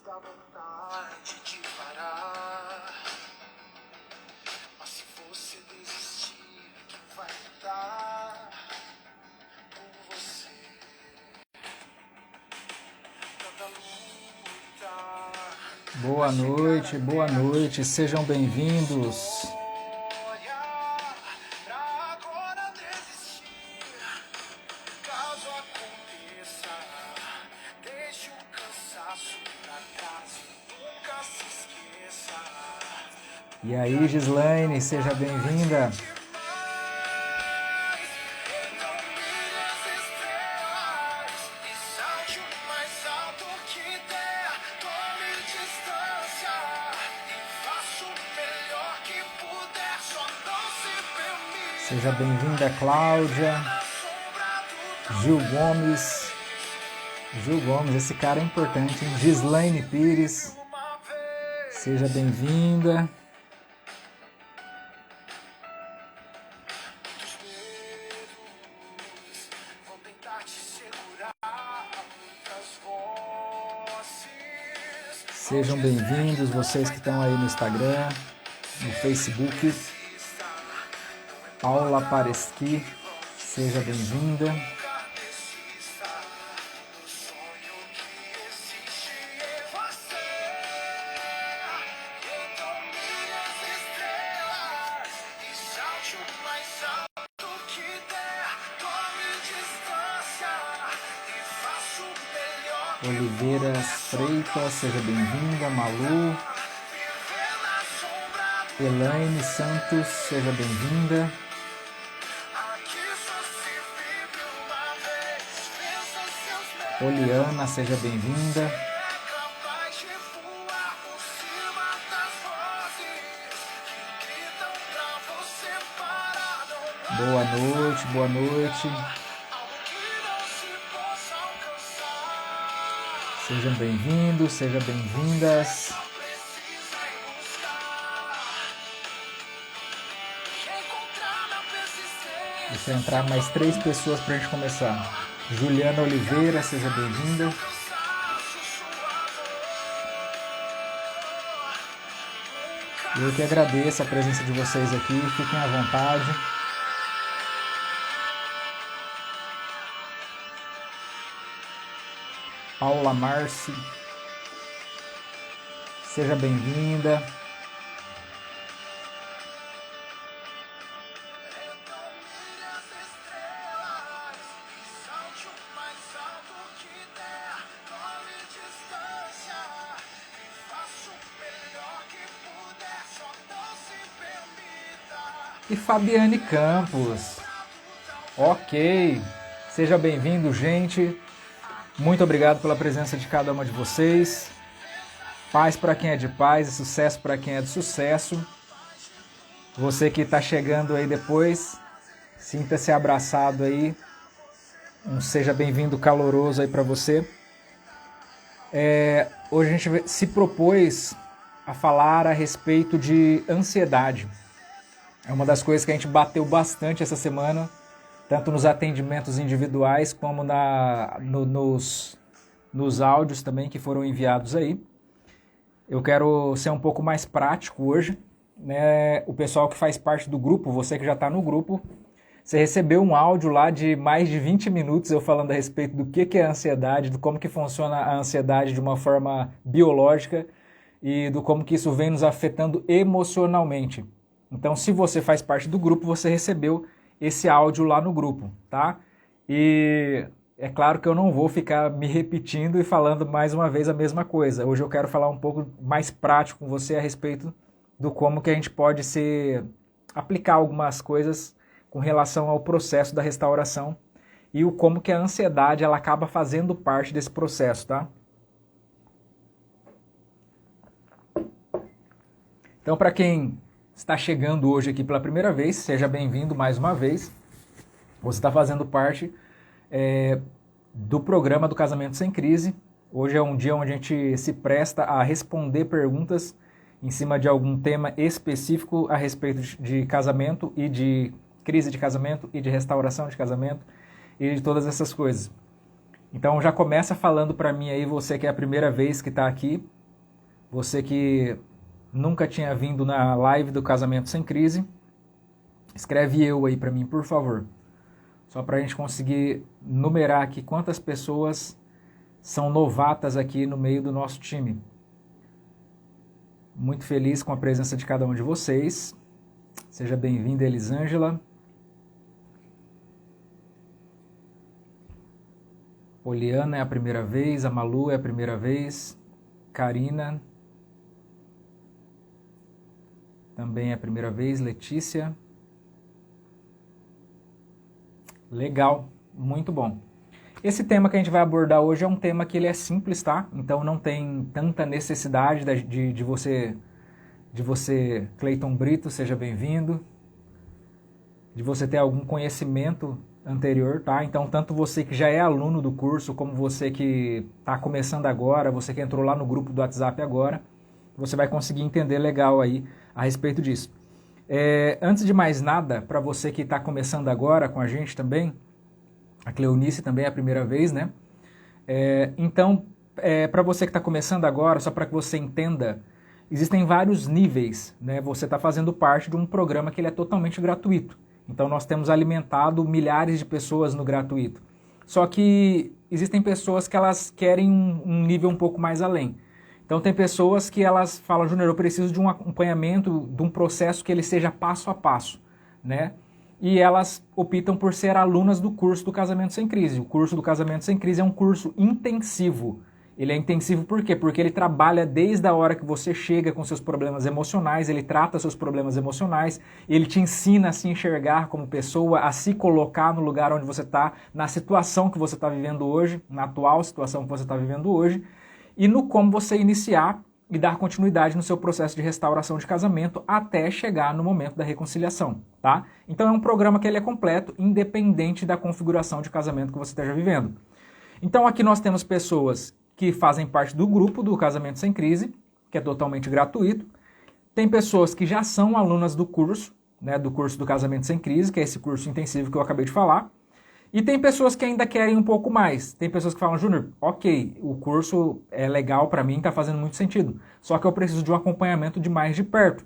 da vontade de parar. Mas se você desistir, que vai mudar por você? Tanta luta. Boa noite, sejam bem-vindos. E aí, Gislaine, seja bem-vinda. Seja bem-vinda, Cláudia. Gil Gomes, esse cara é importante, hein? Gislaine Pires, seja bem-vinda. Sejam bem-vindos, vocês que estão aí no Instagram, no Facebook. Paula Pareschi, seja bem-vinda. Oliveiras Freitas, seja bem-vinda. Malu. Elaine Santos, seja bem-vinda. Oliana, seja bem-vinda. Boa noite. Sejam bem-vindos, sejam bem-vindas. Deixa eu entrar mais 3 pessoas para a gente começar. Juliana Oliveira, seja bem-vinda. Eu que agradeço a presença de vocês aqui, fiquem à vontade. Paula Marci, seja bem-vinda. E Fabiane Campos, ok, seja bem-vindo, gente. Muito obrigado pela presença de cada uma de vocês. Paz para quem é de paz e sucesso para quem é de sucesso. Você que está chegando aí depois, sinta-se abraçado aí. Um seja bem-vindo caloroso aí para você. Hoje a gente se propôs a falar a respeito de ansiedade. É uma das coisas que a gente bateu bastante essa semana, tanto nos atendimentos individuais como nos áudios também que foram enviados aí. Eu quero ser um pouco mais prático hoje, né? O pessoal que faz parte do grupo, você que já está no grupo, você recebeu um áudio lá de mais de 20 minutos eu falando a respeito do que é a ansiedade, do como que funciona a ansiedade de uma forma biológica e do como que isso vem nos afetando emocionalmente. Então, se você faz parte do grupo, você recebeu esse áudio lá no grupo, tá? E é claro que eu não vou ficar me repetindo e falando mais uma vez a mesma coisa. Hoje eu quero falar um pouco mais prático com você a respeito do como que a gente pode aplicar algumas coisas com relação ao processo da restauração e o como que a ansiedade ela acaba fazendo parte desse processo, tá? Então, para quem está chegando hoje aqui pela primeira vez, seja bem-vindo mais uma vez. Você está fazendo parte do programa do Casamento Sem Crise. Hoje é um dia onde a gente se presta a responder perguntas em cima de algum tema específico a respeito de casamento e de crise de casamento e de restauração de casamento e de todas essas coisas. Então já começa falando para mim aí, você que é a primeira vez que está aqui, Você que nunca tinha vindo na live do Casamento Sem Crise, escreve eu aí para mim, por favor. Só para a gente conseguir numerar aqui quantas pessoas são novatas aqui no meio do nosso time. Muito feliz com a presença de cada um de vocês. Seja bem-vinda, Elisângela. Poliana é a primeira vez, a Malu é a primeira vez, Karina também é a primeira vez, Letícia. Legal, muito bom. Esse tema que a gente vai abordar hoje é um tema que ele é simples, tá? Então não tem tanta necessidade de você, Cleiton Brito, seja bem-vindo, de você ter algum conhecimento anterior, tá? Então tanto você que já é aluno do curso, como você que está começando agora, você que entrou lá no grupo do WhatsApp agora, você vai conseguir entender legal aí a respeito disso. Antes de mais nada, para você que está começando agora com a gente também, a Cleonice também é a primeira vez, né? Então, para você que está começando agora, só para que você entenda, existem vários níveis, né? Você está fazendo parte de um programa que ele é totalmente gratuito. Então, nós temos alimentado milhares de pessoas no gratuito. Só que existem pessoas que elas querem um nível um pouco mais além. Então, tem pessoas que elas falam, Júnior, eu preciso de um acompanhamento, de um processo que ele seja passo a passo, né? E elas optam por ser alunas do curso do Casamento Sem Crise. O curso do Casamento Sem Crise é um curso intensivo. Ele é intensivo por quê? Porque ele trabalha desde a hora que você chega com seus problemas emocionais, ele trata seus problemas emocionais, ele te ensina a se enxergar como pessoa, a se colocar no lugar onde você está, na situação que você está vivendo hoje, na atual situação que você está vivendo hoje, e no como você iniciar e dar continuidade no seu processo de restauração de casamento até chegar no momento da reconciliação, tá? Então é um programa que ele é completo, independente da configuração de casamento que você esteja vivendo. Então aqui nós temos pessoas que fazem parte do grupo do Casamento Sem Crise, que é totalmente gratuito. Tem pessoas que já são alunas do curso, né, do curso do Casamento Sem Crise, que é esse curso intensivo que eu acabei de falar. E tem pessoas que ainda querem um pouco mais. Tem pessoas que falam, Júnior, ok, o curso é legal para mim, está fazendo muito sentido. Só que eu preciso de um acompanhamento de mais de perto.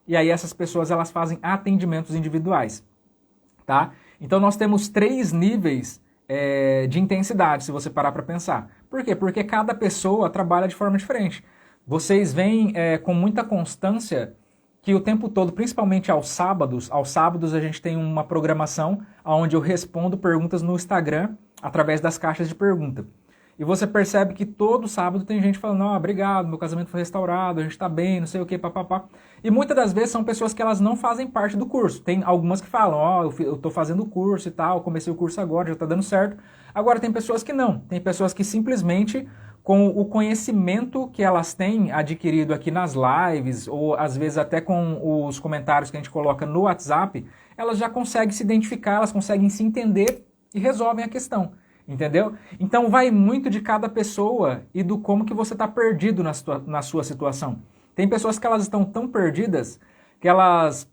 E aí essas pessoas elas fazem atendimentos individuais, tá? Então nós temos 3 níveis de intensidade, se você parar para pensar. Por quê? Porque cada pessoa trabalha de forma diferente. Vocês veem com muita constância que o tempo todo, principalmente aos sábados a gente tem uma programação onde eu respondo perguntas no Instagram através das caixas de pergunta. E você percebe que todo sábado tem gente falando, obrigado, meu casamento foi restaurado, a gente tá bem, não sei o que, papapá. E muitas das vezes são pessoas que elas não fazem parte do curso. Tem algumas que falam, eu tô fazendo o curso e tal, comecei o curso agora, já tá dando certo. Agora tem pessoas que não, tem pessoas que simplesmente com o conhecimento que elas têm adquirido aqui nas lives, ou às vezes até com os comentários que a gente coloca no WhatsApp, elas já conseguem se identificar, elas conseguem se entender e resolvem a questão. Entendeu? Então vai muito de cada pessoa e do como que você está perdido na sua situação. Tem pessoas que elas estão tão perdidas que elas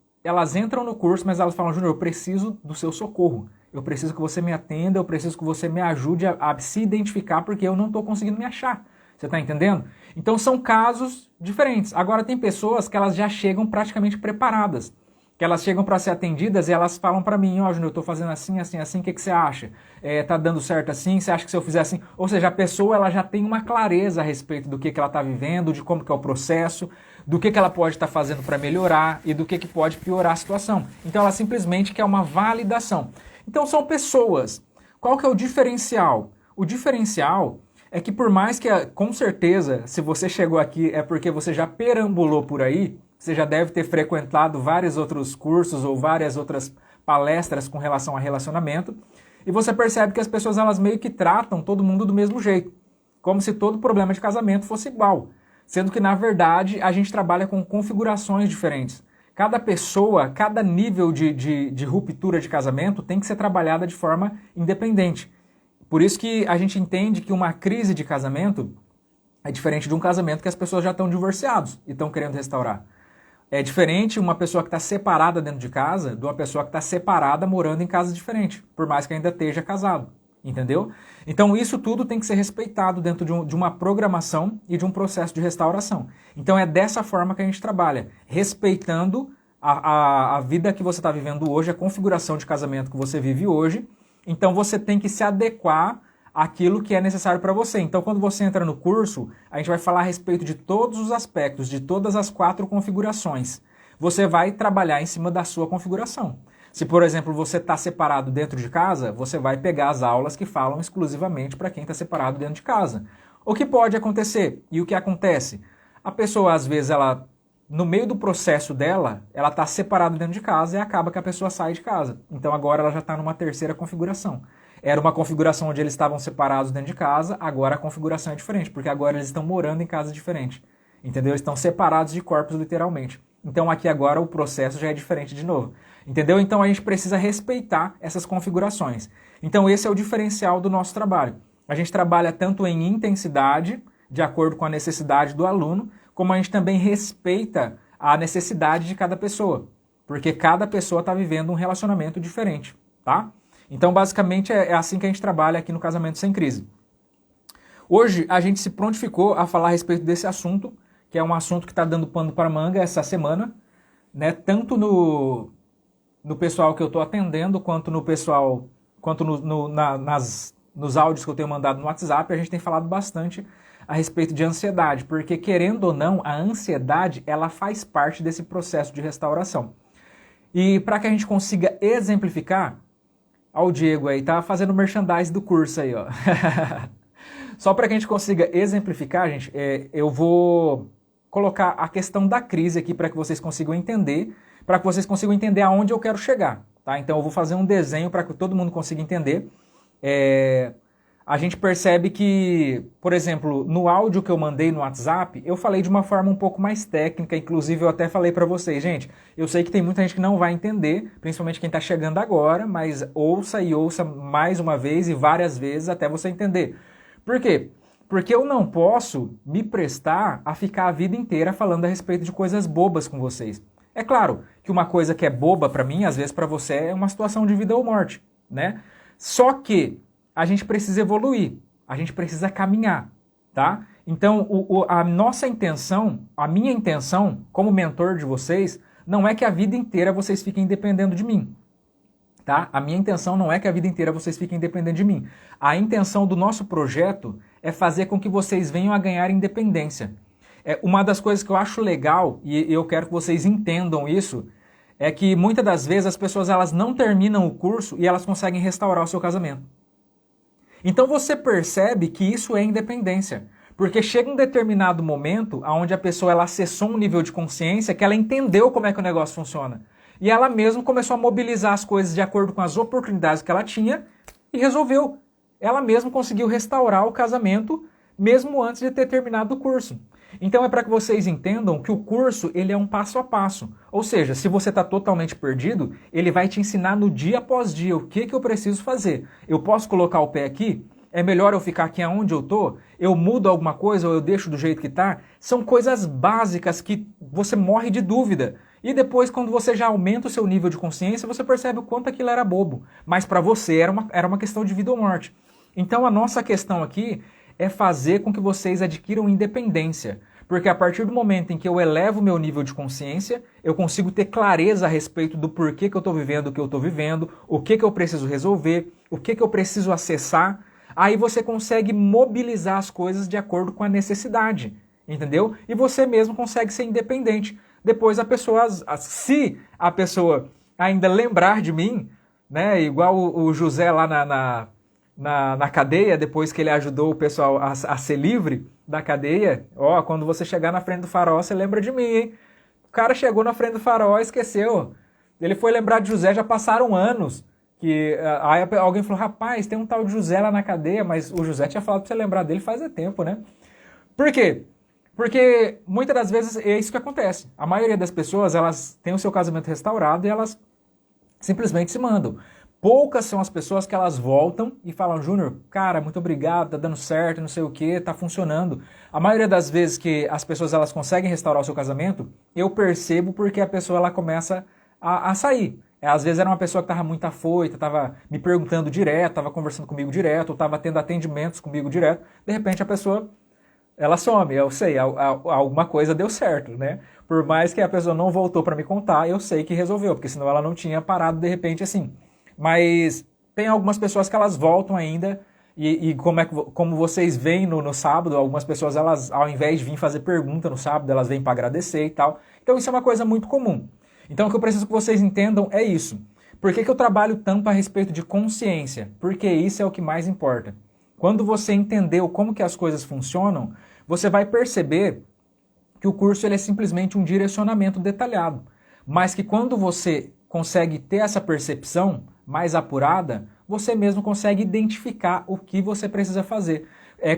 entram no curso, mas elas falam, Júnior, eu preciso do seu socorro. Eu preciso que você me atenda, eu preciso que você me ajude a se identificar porque eu não estou conseguindo me achar. Você está entendendo? Então são casos diferentes. Agora tem pessoas que elas já chegam praticamente preparadas. Que elas chegam para ser atendidas e elas falam para mim, Júnior, eu estou fazendo assim, assim, assim, o que você acha? Tá dando certo assim? Você acha que se eu fizer assim? Ou seja, a pessoa ela já tem uma clareza a respeito do que ela está vivendo, de como que é o processo, do que ela pode estar fazendo para melhorar e do que pode piorar a situação. Então ela simplesmente quer uma validação. Então são pessoas. Qual que é o diferencial? O diferencial é que por mais que, com certeza, se você chegou aqui é porque você já perambulou por aí, você já deve ter frequentado vários outros cursos ou várias outras palestras com relação a relacionamento, e você percebe que as pessoas elas meio que tratam todo mundo do mesmo jeito, como se todo problema de casamento fosse igual, sendo que na verdade a gente trabalha com configurações diferentes. Cada pessoa, cada nível de ruptura de casamento tem que ser trabalhada de forma independente. Por isso que a gente entende que uma crise de casamento é diferente de um casamento que as pessoas já estão divorciados e estão querendo restaurar. É diferente uma pessoa que está separada dentro de casa de uma pessoa que está separada morando em casa diferente, por mais que ainda esteja casado. entendeu? Então isso tudo tem que ser respeitado dentro de uma programação e de um processo de restauração. Então é dessa forma que a gente trabalha, respeitando a vida que você está vivendo hoje, a configuração de casamento que você vive hoje. Então você tem que se adequar àquilo que é necessário para você. Então quando você entra no curso, a gente vai falar a respeito de todos os aspectos, de todas as 4 configurações. Você vai trabalhar em cima da sua configuração. Se, por exemplo, você está separado dentro de casa, você vai pegar as aulas que falam exclusivamente para quem está separado dentro de casa. O que pode acontecer? E o que acontece? A pessoa, às vezes, no meio do processo dela, ela está separada dentro de casa e acaba que a pessoa sai de casa. Então agora ela já está numa terceira configuração. Era uma configuração onde eles estavam separados dentro de casa, agora a configuração é diferente, porque agora eles estão morando em casas diferentes. Entendeu? Eles estão separados de corpos literalmente. Então aqui agora o processo já é diferente de novo. Entendeu? Então a gente precisa respeitar essas configurações. Então esse é o diferencial do nosso trabalho. A gente trabalha tanto em intensidade, de acordo com a necessidade do aluno, como a gente também respeita a necessidade de cada pessoa. Porque cada pessoa está vivendo um relacionamento diferente, tá? Então basicamente é assim que a gente trabalha aqui no Casamento Sem Crise. Hoje a gente se prontificou a falar a respeito desse assunto, que é um assunto que está dando pano para manga essa semana, né? Tanto no pessoal que eu estou atendendo, quanto no pessoal, quanto nos áudios que eu tenho mandado no WhatsApp, a gente tem falado bastante a respeito de ansiedade, porque querendo ou não, a ansiedade, ela faz parte desse processo de restauração. E para que a gente consiga exemplificar, ó, o Diego aí tá fazendo merchandise do curso aí, ó. Só para que a gente consiga exemplificar, gente, eu vou colocar a questão da crise aqui para que vocês consigam entender, aonde eu quero chegar, tá? Então eu vou fazer um desenho para que todo mundo consiga entender. A gente percebe que, por exemplo, no áudio que eu mandei no WhatsApp, eu falei de uma forma um pouco mais técnica, inclusive eu até falei para vocês, gente, eu sei que tem muita gente que não vai entender, principalmente quem está chegando agora, mas ouça e ouça mais uma vez e várias vezes até você entender. Por quê? Porque eu não posso me prestar a ficar a vida inteira falando a respeito de coisas bobas com vocês. É claro que uma coisa que é boba para mim, às vezes para você é uma situação de vida ou morte, né? Só que a gente precisa evoluir, a gente precisa caminhar, tá? Então, a nossa intenção, a minha intenção como mentor de vocês, não é que a vida inteira vocês fiquem dependendo de mim, tá? A minha intenção não é que a vida inteira vocês fiquem dependendo de mim. A intenção do nosso projeto é fazer com que vocês venham a ganhar independência. Uma das coisas que eu acho legal, e eu quero que vocês entendam isso, é que muitas das vezes as pessoas elas não terminam o curso e elas conseguem restaurar o seu casamento. Então você percebe que isso é independência, porque chega um determinado momento onde a pessoa ela acessou um nível de consciência que ela entendeu como é que o negócio funciona. E ela mesma começou a mobilizar as coisas de acordo com as oportunidades que ela tinha e resolveu. Ela mesma conseguiu restaurar o casamento mesmo antes de ter terminado o curso. Então é para que vocês entendam que o curso ele é um passo a passo. Ou seja, se você está totalmente perdido, ele vai te ensinar no dia após dia o que eu preciso fazer. Eu posso colocar o pé aqui? É melhor eu ficar aqui aonde eu estou? Eu mudo alguma coisa ou eu deixo do jeito que está? São coisas básicas que você morre de dúvida. E depois, quando você já aumenta o seu nível de consciência, você percebe o quanto aquilo era bobo. Mas para você era uma questão de vida ou morte. Então a nossa questão aqui é fazer com que vocês adquiram independência. Porque a partir do momento em que eu elevo o meu nível de consciência, eu consigo ter clareza a respeito do porquê que eu estou vivendo o que eu estou vivendo, o que eu preciso resolver, o que eu preciso acessar. Aí você consegue mobilizar as coisas de acordo com a necessidade, entendeu? E você mesmo consegue ser independente. Depois se a pessoa ainda lembrar de mim, né, igual o José lá na cadeia, depois que ele ajudou o pessoal a ser livre da cadeia, ó, quando você chegar na frente do farol, você lembra de mim, hein? O cara chegou na frente do farol e esqueceu. Ele foi lembrar de José, já passaram anos. Aí alguém falou, rapaz, tem um tal de José lá na cadeia, mas o José tinha falado pra você lembrar dele faz tempo, né? Por quê? Porque muitas das vezes é isso que acontece. A maioria das pessoas, elas têm o seu casamento restaurado e elas simplesmente se mandam. Poucas são as pessoas que elas voltam e falam, Júnior, cara, muito obrigado, tá dando certo, não sei o que, tá funcionando. A maioria das vezes que as pessoas elas conseguem restaurar o seu casamento, eu percebo porque a pessoa ela começa a sair. Às vezes era uma pessoa que estava muito afoita, estava me perguntando direto, estava conversando comigo direto, estava tendo atendimentos comigo direto. De repente a pessoa, ela some, eu sei, alguma coisa deu certo, né? Por mais que a pessoa não voltou para me contar, eu sei que resolveu, porque senão ela não tinha parado de repente assim. Mas tem algumas pessoas que elas voltam ainda, e como vocês veem no sábado, algumas pessoas, elas, ao invés de vir fazer pergunta no sábado, elas vêm para agradecer e tal. Então isso é uma coisa muito comum. Então o que eu preciso que vocês entendam é isso. Por que eu trabalho tanto a respeito de consciência? Porque isso é o que mais importa. Quando você entendeu como que as coisas funcionam, você vai perceber que o curso ele é simplesmente um direcionamento detalhado. Mas que quando você consegue ter essa percepção mais apurada, você mesmo consegue identificar o que você precisa fazer.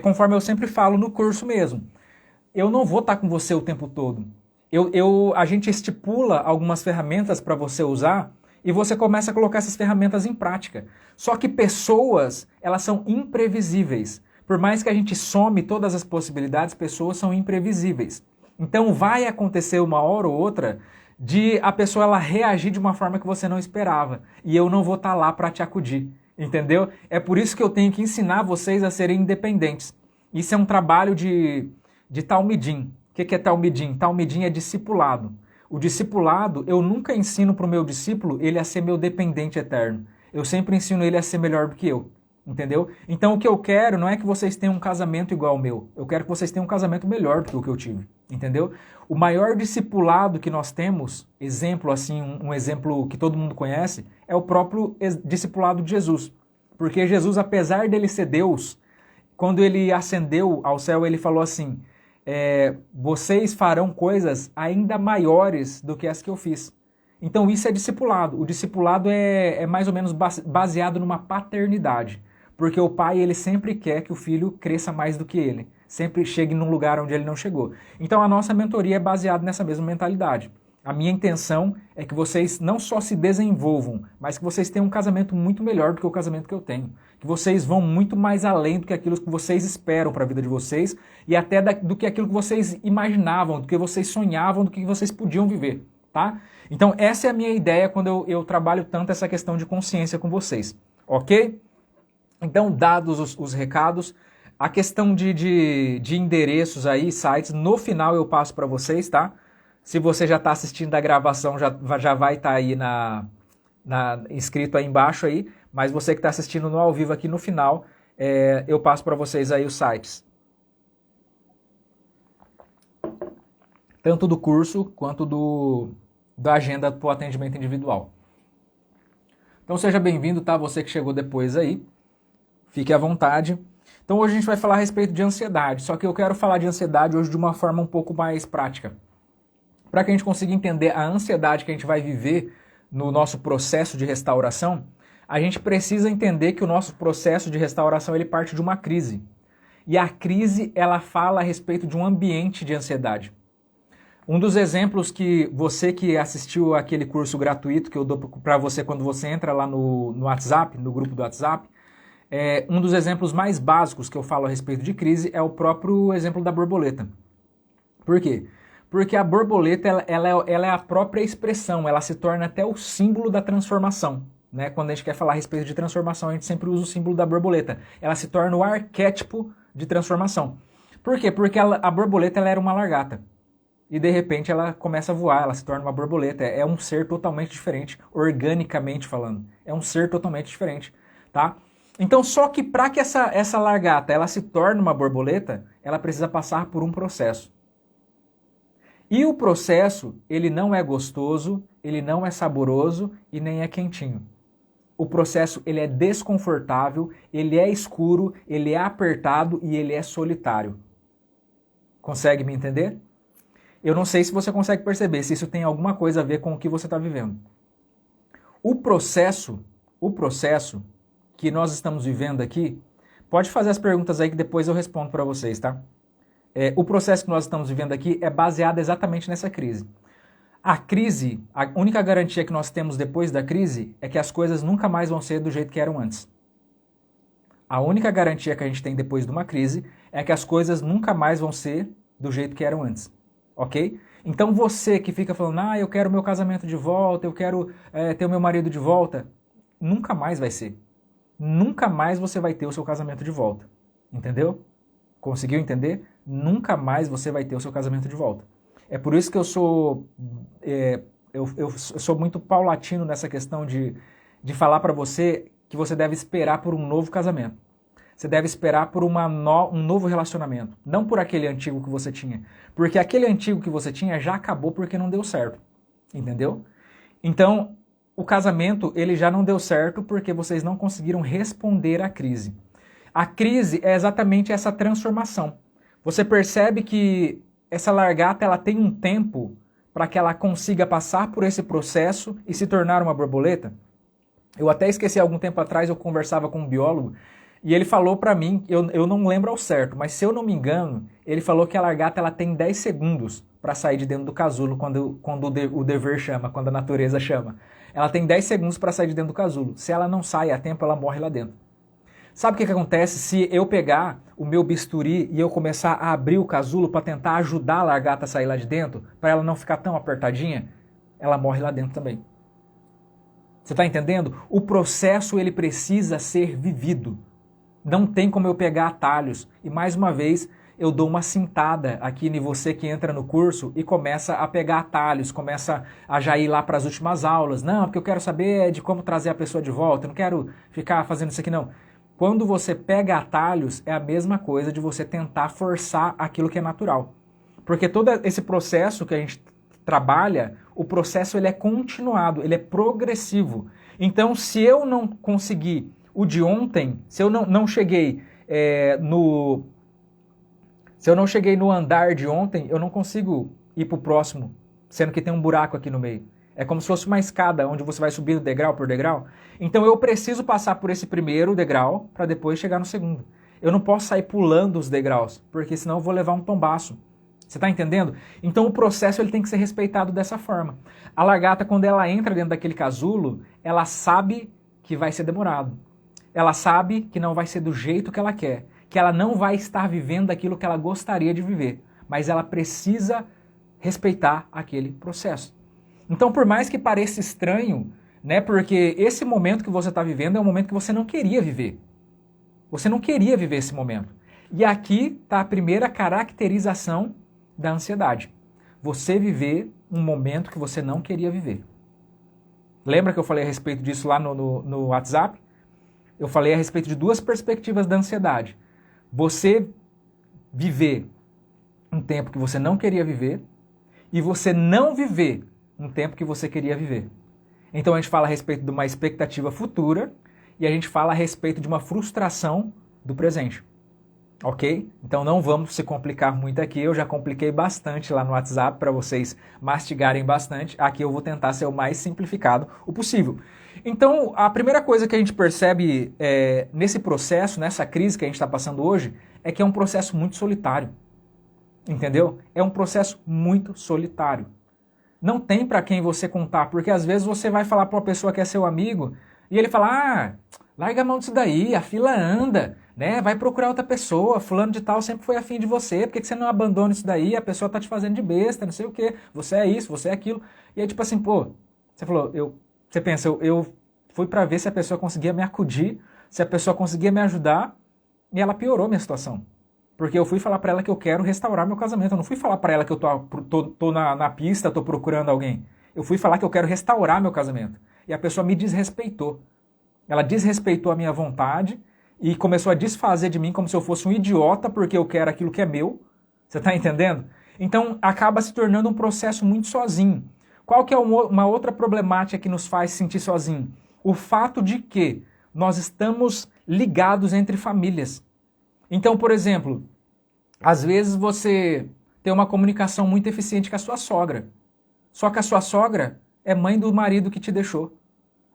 Conforme eu sempre falo no curso mesmo, eu não vou estar com você o tempo todo. A gente estipula algumas ferramentas para você usar e você começa a colocar essas ferramentas em prática. Só que pessoas, elas são imprevisíveis. Por mais que a gente some todas as possibilidades, pessoas são imprevisíveis. Então vai acontecer uma hora ou outra de a pessoa ela reagir de uma forma que você não esperava. E eu não vou estar lá para te acudir, entendeu? É por isso que eu tenho que ensinar vocês a serem independentes. Isso é um trabalho de talmidim. O que é talmidim? Talmidim é discipulado. O discipulado, eu nunca ensino para o meu discípulo ele a ser meu dependente eterno. Eu sempre ensino ele a ser melhor do que eu. Entendeu? Então o que eu quero não é que vocês tenham um casamento igual ao meu. Eu quero que vocês tenham um casamento melhor do que o que eu tive. Entendeu? O maior discipulado que nós temos, exemplo assim, um exemplo que todo mundo conhece, é o próprio discipulado de Jesus. Porque Jesus, apesar dele ser Deus, quando ele ascendeu ao céu, ele falou assim, vocês farão coisas ainda maiores do que as que eu fiz. Então isso é discipulado. O discipulado é mais ou menos baseado numa paternidade. Porque o pai, ele sempre quer que o filho cresça mais do que ele. Sempre chegue num lugar onde ele não chegou. Então a nossa mentoria é baseada nessa mesma mentalidade. A minha intenção é que vocês não só se desenvolvam, mas que vocês tenham um casamento muito melhor do que o casamento que eu tenho. Que vocês vão muito mais além do que aquilo que vocês esperam para a vida de vocês e até do que aquilo que vocês imaginavam, do que vocês sonhavam, do que vocês podiam viver, tá? Então essa é a minha ideia quando eu trabalho tanto essa questão de consciência com vocês, ok? Então, dados os recados, a questão de endereços aí, sites, no final eu passo para vocês, tá? Se você já está assistindo a gravação, já vai estar aí escrito aí embaixo aí, mas você que está assistindo no ao vivo aqui no final, eu passo para vocês aí os sites. Tanto do curso quanto da agenda para o atendimento individual. Então seja bem-vindo, tá? Você que chegou depois aí. Fique à vontade. Então hoje a gente vai falar a respeito de ansiedade, só que eu quero falar de ansiedade hoje de uma forma um pouco mais prática. Para que a gente consiga entender a ansiedade que a gente vai viver no nosso processo de restauração, a gente precisa entender que o nosso processo de restauração ele parte de uma crise. E a crise ela fala a respeito de um ambiente de ansiedade. Um dos exemplos que você que assistiu aquele curso gratuito que eu dou para você quando você entra lá no WhatsApp, no grupo do WhatsApp, um dos exemplos mais básicos que eu falo a respeito de crise é o próprio exemplo da borboleta. Por quê? Porque a borboleta ela é a própria expressão, ela se torna até o símbolo da transformação. Né? Quando a gente quer falar a respeito de transformação, a gente sempre usa o símbolo da borboleta. Ela se torna o arquétipo de transformação. Por quê? Porque a borboleta ela era uma lagarta. E de repente ela começa a voar, ela se torna uma borboleta. É um ser totalmente diferente, organicamente falando. É um ser totalmente diferente, tá? Então, só que para que essa lagarta ela se torne uma borboleta, ela precisa passar por um processo. E o processo, ele não é gostoso, ele não é saboroso e nem é quentinho. O processo, ele é desconfortável, ele é escuro, ele é apertado e ele é solitário. Consegue me entender? Eu não sei se você consegue perceber, se isso tem alguma coisa a ver com o que você está vivendo. O processo que nós estamos vivendo aqui, pode fazer as perguntas aí que depois eu respondo para vocês, tá? O processo que nós estamos vivendo aqui é baseado exatamente nessa crise. A crise, a única garantia que nós temos depois da crise é que as coisas nunca mais vão ser do jeito que eram antes. A única garantia que a gente tem depois de uma crise é que as coisas nunca mais vão ser do jeito que eram antes, ok? Então você que fica falando, eu quero meu casamento de volta, eu quero ter o meu marido de volta, nunca mais vai ser. Nunca mais você vai ter o seu casamento de volta. Entendeu? Conseguiu entender? Nunca mais você vai ter o seu casamento de volta. É por isso que eu sou muito paulatino nessa questão de falar para você que você deve esperar por um novo casamento. Você deve esperar por um novo relacionamento, não por aquele antigo que você tinha. Porque aquele antigo que você tinha já acabou porque não deu certo. Entendeu? Então, o casamento ele já não deu certo porque vocês não conseguiram responder à crise. A crise é exatamente essa transformação. Você percebe que essa largata ela tem um tempo para que ela consiga passar por esse processo e se tornar uma borboleta? Eu até esqueci, algum tempo atrás eu conversava com um biólogo e ele falou para mim, eu não lembro ao certo, mas se eu não me engano, ele falou que a largata ela tem 10 segundos para sair de dentro do casulo quando o dever chama, quando a natureza chama. Ela tem 10 segundos para sair de dentro do casulo. Se ela não sai a tempo, ela morre lá dentro. Sabe o que acontece se eu pegar o meu bisturi e eu começar a abrir o casulo para tentar ajudar a largata a sair lá de dentro, para ela não ficar tão apertadinha? Ela morre lá dentro também. Você está entendendo? O processo ele precisa ser vivido. Não tem como eu pegar atalhos. E mais uma vez, eu dou uma cintada aqui em você que entra no curso e começa a pegar atalhos, começa a já ir lá para as últimas aulas. Não, porque eu quero saber de como trazer a pessoa de volta, eu não quero ficar fazendo isso aqui não. Quando você pega atalhos, é a mesma coisa de você tentar forçar aquilo que é natural. Porque todo esse processo que a gente trabalha, o processo ele é continuado, ele é progressivo. Então, se eu não conseguir o de ontem, se eu não cheguei se eu não cheguei no andar de ontem, eu não consigo ir para o próximo, sendo que tem um buraco aqui no meio. É como se fosse uma escada, onde você vai subindo degrau por degrau. Então eu preciso passar por esse primeiro degrau, para depois chegar no segundo. Eu não posso sair pulando os degraus, porque senão eu vou levar um tombaço. Você está entendendo? Então o processo ele tem que ser respeitado dessa forma. A largata, quando ela entra dentro daquele casulo, ela sabe que vai ser demorado. Ela sabe que não vai ser do jeito que ela quer, que ela não vai estar vivendo aquilo que ela gostaria de viver, mas ela precisa respeitar aquele processo. Então, por mais que pareça estranho, né, porque esse momento que você está vivendo é um momento que você não queria viver. Você não queria viver esse momento. E aqui está a primeira caracterização da ansiedade. Você viver um momento que você não queria viver. Lembra que eu falei a respeito disso lá no WhatsApp? Eu falei a respeito de duas perspectivas da ansiedade. Você viver um tempo que você não queria viver e você não viver um tempo que você queria viver. Então a gente fala a respeito de uma expectativa futura e a gente fala a respeito de uma frustração do presente. Ok? Então não vamos se complicar muito aqui, eu já compliquei bastante lá no WhatsApp para vocês mastigarem bastante. Aqui eu vou tentar ser o mais simplificado o possível. Então a primeira coisa que a gente percebe nesse processo, nessa crise que a gente está passando hoje, é que é um processo muito solitário. Entendeu? É um processo muito solitário. Não tem para quem você contar, porque às vezes você vai falar para uma pessoa que é seu amigo e ele fala, larga a mão disso daí, a fila anda, né? Vai procurar outra pessoa, fulano de tal sempre foi afim de você, por que você não abandona isso daí? A pessoa tá te fazendo de besta, não sei o quê, você é isso, você é aquilo. E aí tipo assim, você falou, você pensa, eu fui para ver se a pessoa conseguia me acudir, se a pessoa conseguia me ajudar, e ela piorou minha situação. Porque eu fui falar para ela que eu quero restaurar meu casamento. Eu não fui falar para ela que eu tô na pista, tô procurando alguém. Eu fui falar que eu quero restaurar meu casamento. E a pessoa me desrespeitou. Ela desrespeitou a minha vontade e começou a desfazer de mim como se eu fosse um idiota porque eu quero aquilo que é meu. Você está entendendo? Então acaba se tornando um processo muito sozinho. Qual que é uma outra problemática que nos faz sentir sozinho? O fato de que nós estamos ligados entre famílias. Então, por exemplo, às vezes você tem uma comunicação muito eficiente com a sua sogra. Só que a sua sogra é mãe do marido que te deixou.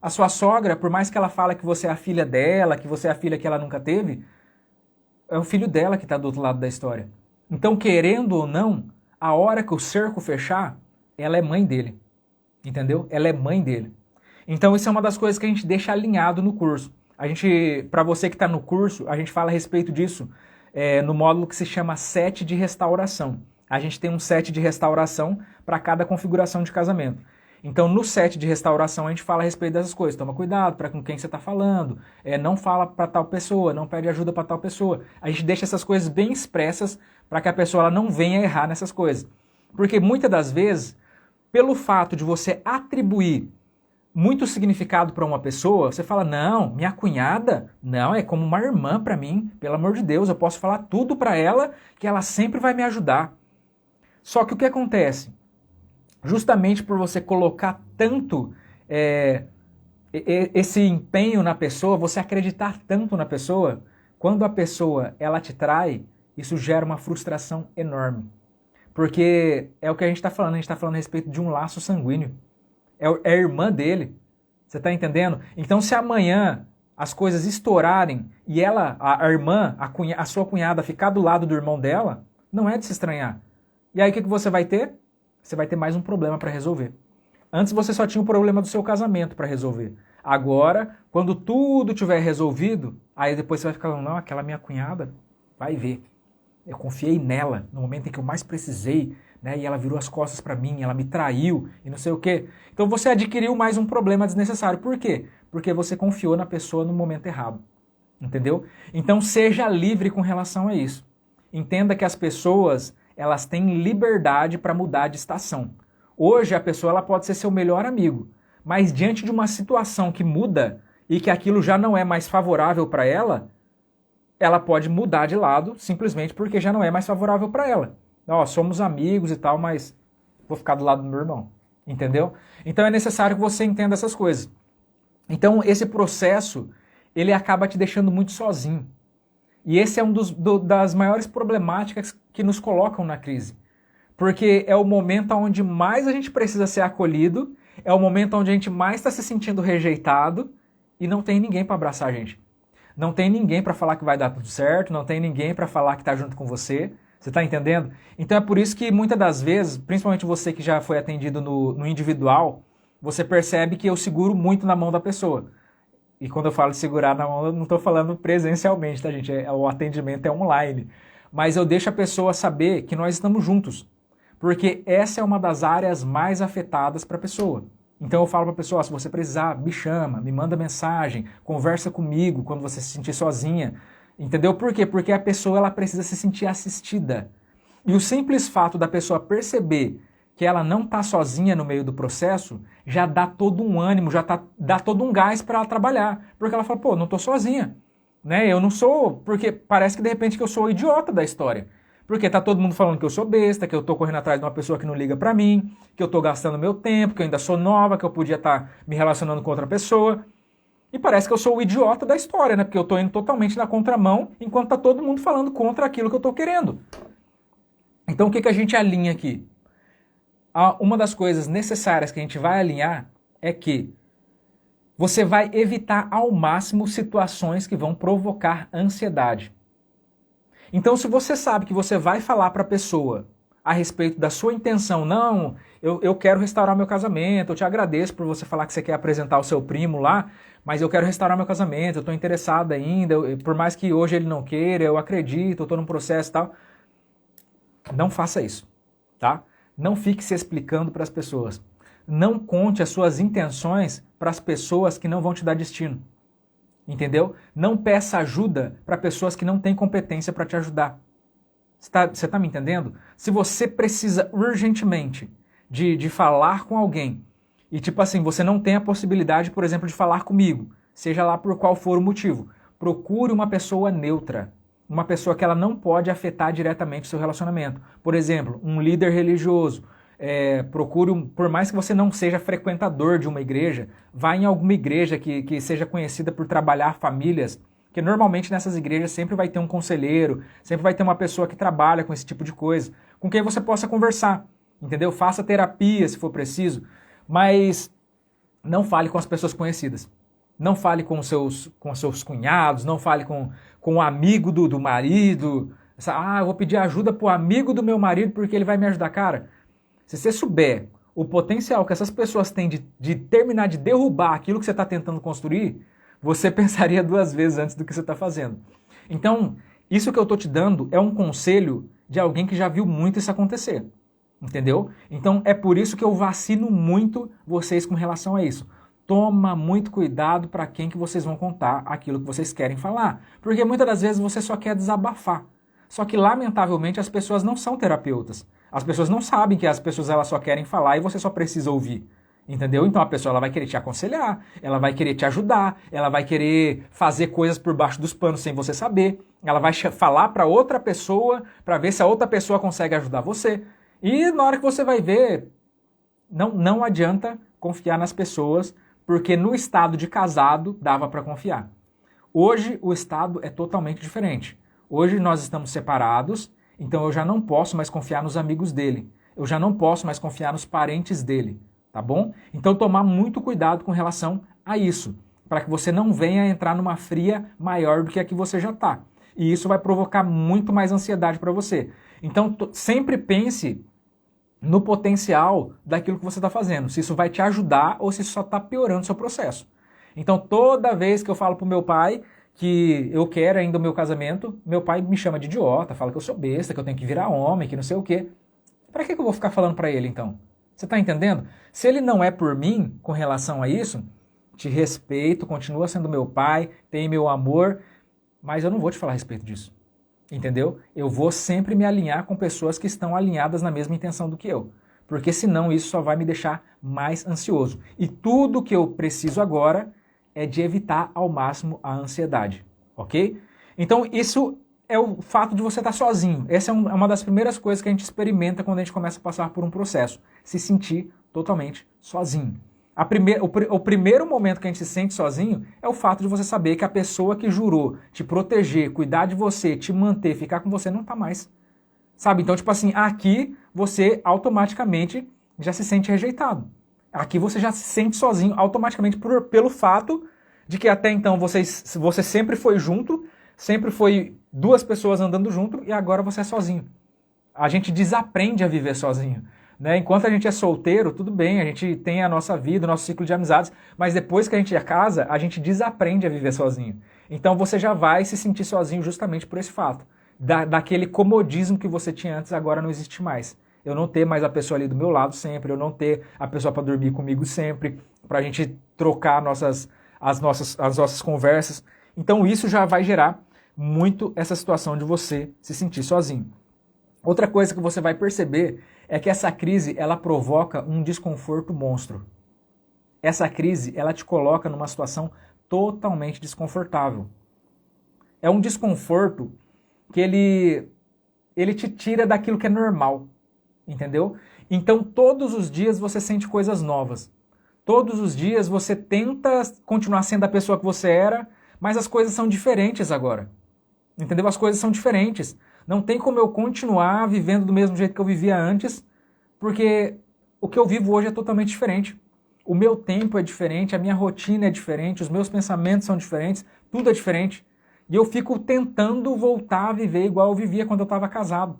A sua sogra, por mais que ela fale que você é a filha dela, que você é a filha que ela nunca teve, é o filho dela que está do outro lado da história. Então, querendo ou não, a hora que o cerco fechar, ela é mãe dele. Entendeu? Ela é mãe dele. Então, isso é uma das coisas que a gente deixa alinhado no curso. Para você que está no curso, a gente fala a respeito disso no módulo que se chama 7 de restauração. a gente tem um set de restauração para cada configuração de casamento. Então, no set de restauração, a gente fala a respeito dessas coisas. Toma cuidado para com quem você está falando, não fala para tal pessoa, não pede ajuda para tal pessoa. A gente deixa essas coisas bem expressas para que a pessoa ela não venha errar nessas coisas. Porque muitas das vezes, pelo fato de você atribuir muito significado para uma pessoa, você fala, não, minha cunhada, não, é como uma irmã para mim, pelo amor de Deus, eu posso falar tudo para ela, que ela sempre vai me ajudar. Só que o que acontece? Justamente por você colocar tanto esse empenho na pessoa, você acreditar tanto na pessoa, quando a pessoa ela te trai, isso gera uma frustração enorme. Porque é o que a gente está falando a respeito de um laço sanguíneo. É a irmã dele, você está entendendo? Então se amanhã as coisas estourarem e a irmã, a sua cunhada ficar do lado do irmão dela, não é de se estranhar. E aí o que você vai ter? Você vai ter mais um problema para resolver. Antes você só tinha o problema do seu casamento para resolver. Agora, quando tudo tiver resolvido, aí depois você vai ficar, não, aquela minha cunhada, vai ver. Eu confiei nela no momento em que eu mais precisei, né? E ela virou as costas para mim, ela me traiu e não sei o quê. Então você adquiriu mais um problema desnecessário. Por quê? Porque você confiou na pessoa no momento errado. Entendeu? Então seja livre com relação a isso. Entenda que as pessoas elas têm liberdade para mudar de estação. Hoje a pessoa ela pode ser seu melhor amigo, mas diante de uma situação que muda e que aquilo já não é mais favorável para ela, ela pode mudar de lado simplesmente porque já não é mais favorável para ela. Ó, somos amigos e tal, mas vou ficar do lado do meu irmão. Entendeu? Então é necessário que você entenda essas coisas. Então esse processo, ele acaba te deixando muito sozinho. E esse é um das maiores problemáticas que nos colocam na crise. Porque é o momento onde mais a gente precisa ser acolhido, é o momento onde a gente mais está se sentindo rejeitado e não tem ninguém para abraçar a gente. Não tem ninguém para falar que vai dar tudo certo, não tem ninguém para falar que está junto com você. Você está entendendo? Então é por isso que muitas das vezes, principalmente você que já foi atendido no individual, você percebe que eu seguro muito na mão da pessoa. E quando eu falo de segurar na mão, eu não estou falando presencialmente, tá, gente? O atendimento é online. Mas eu deixo a pessoa saber que nós estamos juntos. Porque essa é uma das áreas mais afetadas para a pessoa. Então eu falo para a pessoa, se você precisar, me chama, me manda mensagem, conversa comigo quando você se sentir sozinha. Entendeu? Por quê? Porque a pessoa ela precisa se sentir assistida. E o simples fato da pessoa perceber que ela não está sozinha no meio do processo, já dá todo um ânimo, dá todo um gás para ela trabalhar. Porque ela fala, pô, não estou sozinha. Né? Eu não sou, porque parece que de repente que eu sou o idiota da história. Porque tá todo mundo falando que eu sou besta, que eu tô correndo atrás de uma pessoa que não liga pra mim, que eu tô gastando meu tempo, que eu ainda sou nova, que eu podia estar me relacionando com outra pessoa. E parece que eu sou o idiota da história, né? Porque eu tô indo totalmente na contramão, enquanto tá todo mundo falando contra aquilo que eu tô querendo. Então o que a gente alinha aqui? Uma das coisas necessárias que a gente vai alinhar é que você vai evitar ao máximo situações que vão provocar ansiedade. Então, se você sabe que você vai falar para a pessoa a respeito da sua intenção, não, eu quero restaurar meu casamento, eu te agradeço por você falar que você quer apresentar o seu primo lá, mas eu quero restaurar meu casamento, eu estou interessado ainda, por mais que hoje ele não queira, eu acredito, eu estou num processo e tal. Não faça isso, tá? Não fique se explicando para as pessoas. Não conte as suas intenções para as pessoas que não vão te dar destino. Entendeu? Não peça ajuda para pessoas que não têm competência para te ajudar. Você tá me entendendo? Se você precisa urgentemente de falar com alguém e, tipo assim, você não tem a possibilidade, por exemplo, de falar comigo, seja lá por qual for o motivo, procure uma pessoa neutra. Uma pessoa que ela não pode afetar diretamente o seu relacionamento. Por exemplo, um líder religioso. Procure, por mais que você não seja frequentador de uma igreja, vá em alguma igreja que seja conhecida por trabalhar famílias, que normalmente nessas igrejas sempre vai ter um conselheiro, sempre vai ter uma pessoa que trabalha com esse tipo de coisa, com quem você possa conversar, entendeu? Faça terapia se for preciso, mas não fale com as pessoas conhecidas. Não fale com seus cunhados, não fale com o amigo do marido. Eu vou pedir ajuda pro amigo do meu marido porque ele vai me ajudar. Cara, se você souber o potencial que essas pessoas têm de terminar de derrubar aquilo que você está tentando construir, você pensaria 2 vezes antes do que você está fazendo. Então, isso que eu estou te dando é um conselho de alguém que já viu muito isso acontecer. Entendeu? Então é por isso que eu vacino muito vocês com relação a isso. Toma muito cuidado para quem que vocês vão contar aquilo que vocês querem falar. Porque muitas das vezes você só quer desabafar. Só que, lamentavelmente, as pessoas não são terapeutas. As pessoas não sabem que as pessoas elas só querem falar e você só precisa ouvir. Entendeu? Então a pessoa ela vai querer te aconselhar, ela vai querer te ajudar, ela vai querer fazer coisas por baixo dos panos sem você saber. Ela vai falar para outra pessoa para ver se a outra pessoa consegue ajudar você. E na hora que você vai ver, não adianta confiar nas pessoas, porque no estado de casado dava para confiar. Hoje o estado é totalmente diferente. Hoje nós estamos separados, então eu já não posso mais confiar nos amigos dele. Eu já não posso mais confiar nos parentes dele, tá bom? Então tomar muito cuidado com relação a isso, para que você não venha entrar numa fria maior do que a que você já está. E isso vai provocar muito mais ansiedade para você. Então sempre pense no potencial daquilo que você está fazendo, se isso vai te ajudar ou se isso só está piorando o seu processo. Então toda vez que eu falo para o meu pai que eu quero ainda o meu casamento, meu pai me chama de idiota, fala que eu sou besta, que eu tenho que virar homem, que não sei o quê. Para que eu vou ficar falando para ele então? Você está entendendo? Se ele não é por mim com relação a isso, te respeito, continua sendo meu pai, tem meu amor, mas eu não vou te falar a respeito disso. Entendeu? Eu vou sempre me alinhar com pessoas que estão alinhadas na mesma intenção do que eu. Porque senão isso só vai me deixar mais ansioso. E tudo que eu preciso agora é de evitar ao máximo a ansiedade, ok? Então isso é o fato de você estar sozinho. Essa é uma das primeiras coisas que a gente experimenta quando a gente começa a passar por um processo. Se sentir totalmente sozinho. O primeiro momento que a gente se sente sozinho é o fato de você saber que a pessoa que jurou te proteger, cuidar de você, te manter, ficar com você, não está mais. Sabe? Então, tipo assim, aqui você automaticamente já se sente rejeitado. Aqui você já se sente sozinho automaticamente pelo fato de que até então você sempre foi junto, sempre foi duas pessoas andando junto e agora você é sozinho. A gente desaprende a viver sozinho. Né? Enquanto a gente é solteiro, tudo bem, a gente tem a nossa vida, o nosso ciclo de amizades, mas depois que a gente casa, a gente desaprende a viver sozinho. Então você já vai se sentir sozinho justamente por esse fato. Daquele comodismo que você tinha antes, agora não existe mais. Eu não ter mais a pessoa ali do meu lado sempre, eu não ter a pessoa para dormir comigo sempre, para a gente trocar as nossas conversas. Então isso já vai gerar muito essa situação de você se sentir sozinho. Outra coisa que você vai perceber é que essa crise ela provoca um desconforto monstro. Essa crise ela te coloca numa situação totalmente desconfortável. É um desconforto que ele te tira daquilo que é normal. Entendeu? Então todos os dias você sente coisas novas. Todos os dias você tenta continuar sendo a pessoa que você era, mas as coisas são diferentes agora. Entendeu? As coisas são diferentes. Não tem como eu continuar vivendo do mesmo jeito que eu vivia antes, porque o que eu vivo hoje é totalmente diferente. O meu tempo é diferente, a minha rotina é diferente, os meus pensamentos são diferentes, tudo é diferente. E eu fico tentando voltar a viver igual eu vivia quando eu estava casado.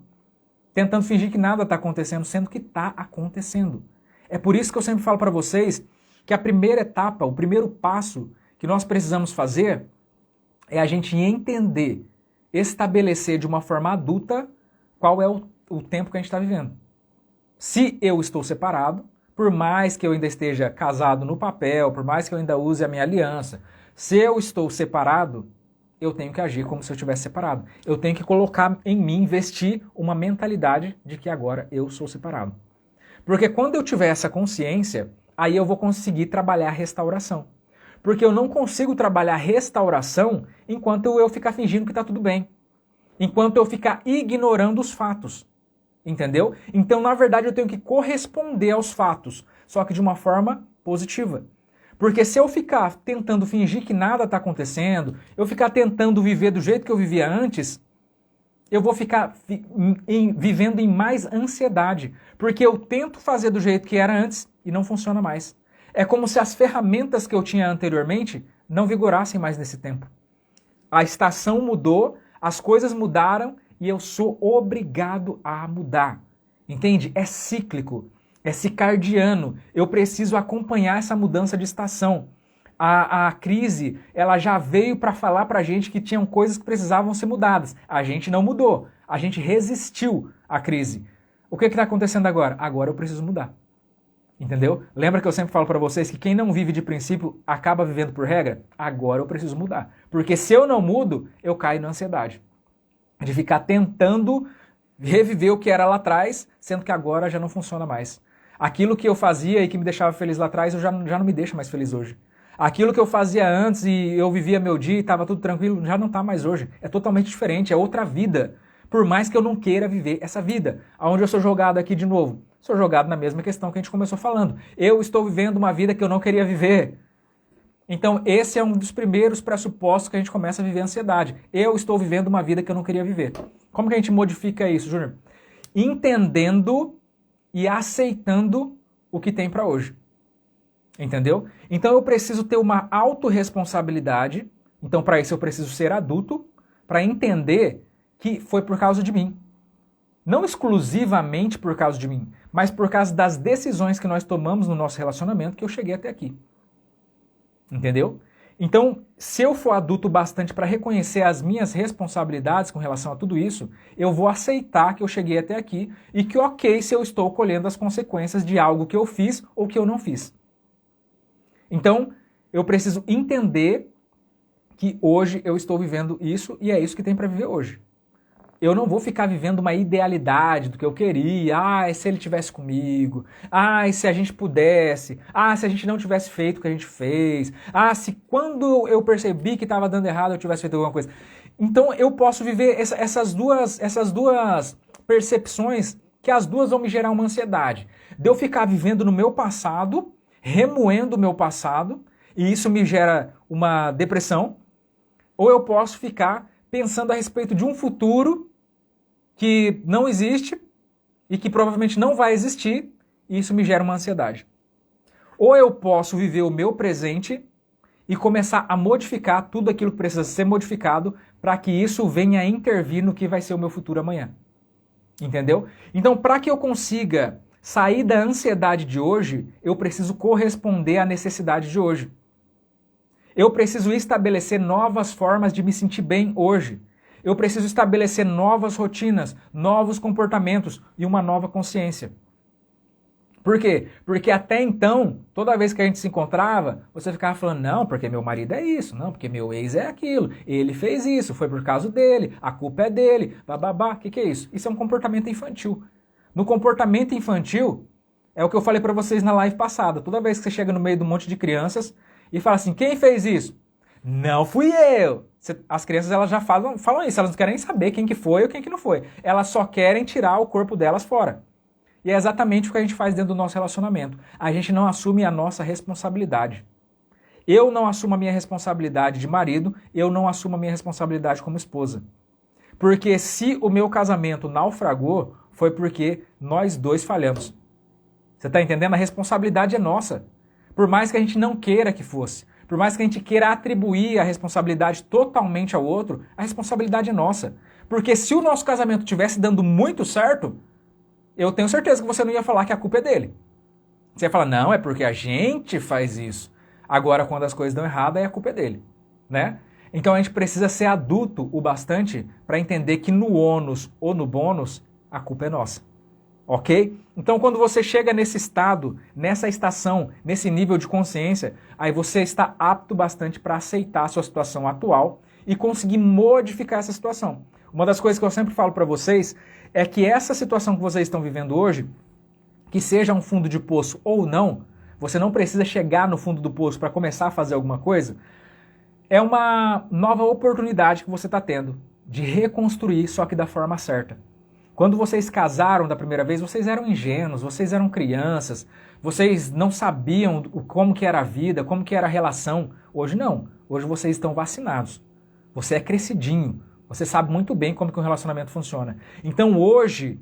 Tentando fingir que nada está acontecendo, sendo que está acontecendo. É por isso que eu sempre falo para vocês que a primeira etapa, o primeiro passo que nós precisamos fazer é a gente entender, estabelecer de uma forma adulta qual é o tempo que a gente está vivendo. Se eu estou separado, por mais que eu ainda esteja casado no papel, por mais que eu ainda use a minha aliança, se eu estou separado, eu tenho que agir como se eu estivesse separado. Eu tenho que colocar em mim, investir uma mentalidade de que agora eu sou separado. Porque quando eu tiver essa consciência, aí eu vou conseguir trabalhar a restauração. Porque eu não consigo trabalhar restauração enquanto eu ficar fingindo que está tudo bem. Enquanto eu ficar ignorando os fatos. Entendeu? Então, na verdade, eu tenho que corresponder aos fatos, só que de uma forma positiva. Porque se eu ficar tentando fingir que nada está acontecendo, eu ficar tentando viver do jeito que eu vivia antes, eu vou ficar vivendo em mais ansiedade. Porque eu tento fazer do jeito que era antes e não funciona mais. É como se as ferramentas que eu tinha anteriormente não vigorassem mais nesse tempo. A estação mudou, as coisas mudaram e eu sou obrigado a mudar. Entende? É cíclico. É circadiano, eu preciso acompanhar essa mudança de estação. A crise, ela já veio para falar pra gente que tinham coisas que precisavam ser mudadas. A gente não mudou, a gente resistiu à crise. O que está acontecendo agora? Agora eu preciso mudar. Entendeu? Lembra que eu sempre falo para vocês que quem não vive de princípio acaba vivendo por regra? Agora eu preciso mudar. Porque se eu não mudo, eu caio na ansiedade. De ficar tentando reviver o que era lá atrás, sendo que agora já não funciona mais. Aquilo que eu fazia e que me deixava feliz lá atrás, já não me deixa mais feliz hoje. Aquilo que eu fazia antes e eu vivia meu dia e estava tudo tranquilo, já não está mais hoje. É totalmente diferente, é outra vida. Por mais que eu não queira viver essa vida. Aonde eu sou jogado aqui de novo? Sou jogado na mesma questão que a gente começou falando. Eu estou vivendo uma vida que eu não queria viver. Então esse é um dos primeiros pressupostos que a gente começa a viver a ansiedade. Eu estou vivendo uma vida que eu não queria viver. Como que a gente modifica isso, Júnior? Entendendo e aceitando o que tem para hoje. Entendeu? Então eu preciso ter uma autorresponsabilidade. Então para isso eu preciso ser adulto para entender que foi por causa de mim. Não exclusivamente por causa de mim, mas por causa das decisões que nós tomamos no nosso relacionamento que eu cheguei até aqui. Entendeu? Então, se eu for adulto bastante para reconhecer as minhas responsabilidades com relação a tudo isso, eu vou aceitar que eu cheguei até aqui e que ok se eu estou colhendo as consequências de algo que eu fiz ou que eu não fiz. Então, eu preciso entender que hoje eu estou vivendo isso e é isso que tem para viver hoje. Eu não vou ficar vivendo uma idealidade do que eu queria. Se ele tivesse comigo. Se a gente pudesse. Se a gente não tivesse feito o que a gente fez. Se quando eu percebi que estava dando errado eu tivesse feito alguma coisa. Então eu posso viver essas duas percepções que as duas vão me gerar uma ansiedade. De eu ficar vivendo no meu passado, remoendo o meu passado, e isso me gera uma depressão. Ou eu posso ficar pensando a respeito de um futuro que não existe e que provavelmente não vai existir, e isso me gera uma ansiedade. Ou eu posso viver o meu presente e começar a modificar tudo aquilo que precisa ser modificado para que isso venha a intervir no que vai ser o meu futuro amanhã. Entendeu? Então, para que eu consiga sair da ansiedade de hoje, eu preciso corresponder à necessidade de hoje. Eu preciso estabelecer novas formas de me sentir bem hoje. Eu preciso estabelecer novas rotinas, novos comportamentos e uma nova consciência. Por quê? Porque até então, toda vez que a gente se encontrava, você ficava falando, não, porque meu marido é isso, não, porque meu ex é aquilo, ele fez isso, foi por causa dele, a culpa é dele, bababá, o que é isso? Isso é um comportamento infantil. No comportamento infantil, é o que eu falei para vocês na live passada, toda vez que você chega no meio de um monte de crianças e fala assim, quem fez isso? Não fui eu. As crianças elas já falam isso, elas não querem nem saber quem que foi ou quem que não foi. Elas só querem tirar o corpo delas fora. E é exatamente o que a gente faz dentro do nosso relacionamento. A gente não assume a nossa responsabilidade. Eu não assumo a minha responsabilidade de marido, eu não assumo a minha responsabilidade como esposa. Porque se o meu casamento naufragou, foi porque nós dois falhamos. Você está entendendo? A responsabilidade é nossa. Por mais que a gente não queira que fosse. Por mais que a gente queira atribuir a responsabilidade totalmente ao outro, a responsabilidade é nossa. Porque se o nosso casamento estivesse dando muito certo, eu tenho certeza que você não ia falar que a culpa é dele. Você ia falar, não, é porque a gente faz isso. Agora, quando as coisas dão errado, aí a culpa é dele. Né? Então a gente precisa ser adulto o bastante para entender que no ônus ou no bônus, a culpa é nossa. Ok? Então quando você chega nesse estado, nessa estação, nesse nível de consciência, aí você está apto bastante para aceitar a sua situação atual e conseguir modificar essa situação. Uma das coisas que eu sempre falo para vocês é que essa situação que vocês estão vivendo hoje, que seja um fundo de poço ou não, você não precisa chegar no fundo do poço para começar a fazer alguma coisa, é uma nova oportunidade que você está tendo de reconstruir, só que da forma certa. Quando vocês casaram da primeira vez, vocês eram ingênuos, vocês eram crianças, vocês não sabiam como que era a vida, como que era a relação. Hoje não, hoje vocês estão vacinados. Você é crescidinho, você sabe muito bem como que um relacionamento funciona. Então hoje,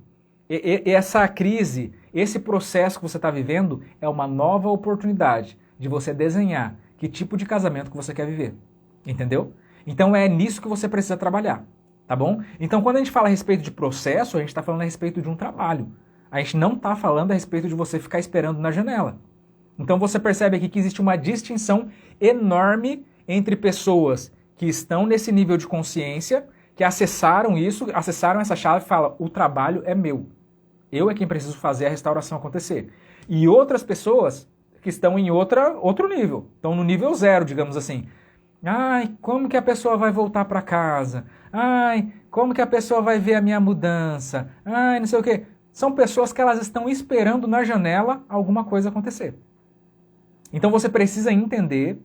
essa crise, esse processo que você está vivendo é uma nova oportunidade de você desenhar que tipo de casamento que você quer viver. Entendeu? Então é nisso que você precisa trabalhar. Tá bom? Então, quando a gente fala a respeito de processo, a gente está falando a respeito de um trabalho. A gente não está falando a respeito de você ficar esperando na janela. Então você percebe aqui que existe uma distinção enorme entre pessoas que estão nesse nível de consciência, que acessaram isso, acessaram essa chave e falam, o trabalho é meu. Eu é quem preciso fazer a restauração acontecer. E outras pessoas que estão em outro nível, estão no nível 0, digamos assim. Ai, como que a pessoa vai voltar para casa? Ai, como que a pessoa vai ver a minha mudança? Ai, não sei o quê. São pessoas que elas estão esperando na janela alguma coisa acontecer. Então você precisa entender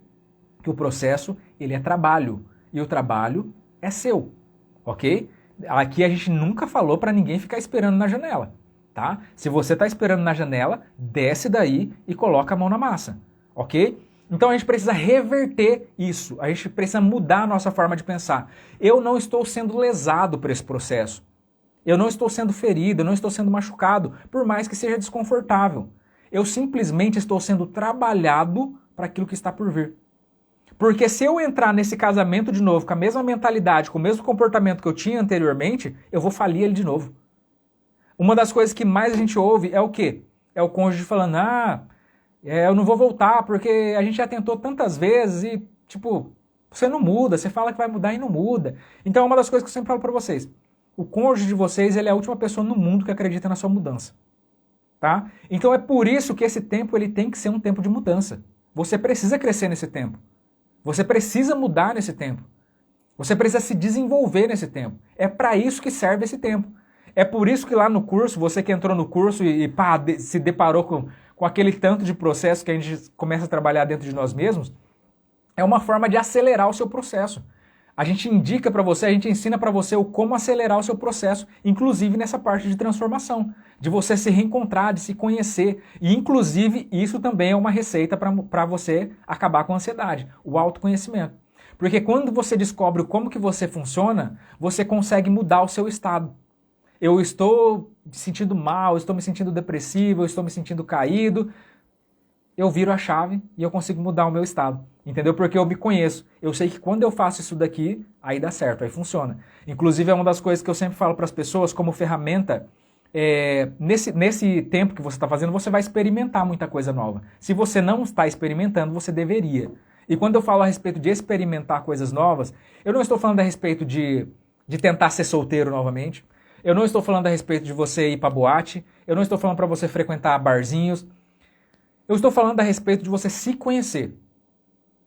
que o processo, ele é trabalho. E o trabalho é seu, ok? Aqui a gente nunca falou para ninguém ficar esperando na janela, tá? Se você está esperando na janela, desce daí e coloca a mão na massa, ok? Então a gente precisa reverter isso, a gente precisa mudar a nossa forma de pensar. Eu não estou sendo lesado por esse processo. Eu não estou sendo ferido, eu não estou sendo machucado, por mais que seja desconfortável. Eu simplesmente estou sendo trabalhado para aquilo que está por vir. Porque se eu entrar nesse casamento de novo com a mesma mentalidade, com o mesmo comportamento que eu tinha anteriormente, eu vou falir ele de novo. Uma das coisas que mais a gente ouve é o quê? É o cônjuge falando, eu não vou voltar porque a gente já tentou tantas vezes e, tipo, você não muda, você fala que vai mudar e não muda. Então é uma das coisas que eu sempre falo para vocês. O cônjuge de vocês, ele é a última pessoa no mundo que acredita na sua mudança. Tá? Então é por isso que esse tempo ele tem que ser um tempo de mudança. Você precisa crescer nesse tempo. Você precisa mudar nesse tempo. Você precisa se desenvolver nesse tempo. É para isso que serve esse tempo. É por isso que lá no curso, você que entrou no curso e se deparou com aquele tanto de processo que a gente começa a trabalhar dentro de nós mesmos, é uma forma de acelerar o seu processo. A gente indica para você, a gente ensina para você o como acelerar o seu processo, inclusive nessa parte de transformação, de você se reencontrar, de se conhecer. E inclusive isso também é uma receita para você acabar com a ansiedade, o autoconhecimento. Porque quando você descobre como que você funciona, você consegue mudar o seu estado. Eu estou me sentindo mal, eu estou me sentindo depressivo, eu estou me sentindo caído. Eu viro a chave e eu consigo mudar o meu estado. Entendeu? Porque eu me conheço. Eu sei que quando eu faço isso daqui, aí dá certo, aí funciona. Inclusive é uma das coisas que eu sempre falo para as pessoas como ferramenta. Nesse tempo que você está fazendo, você vai experimentar muita coisa nova. Se você não está experimentando, você deveria. E quando eu falo a respeito de experimentar coisas novas, eu não estou falando a respeito de tentar ser solteiro novamente. Eu não estou falando a respeito de você ir para boate. Eu não estou falando para você frequentar barzinhos. Eu estou falando a respeito de você se conhecer.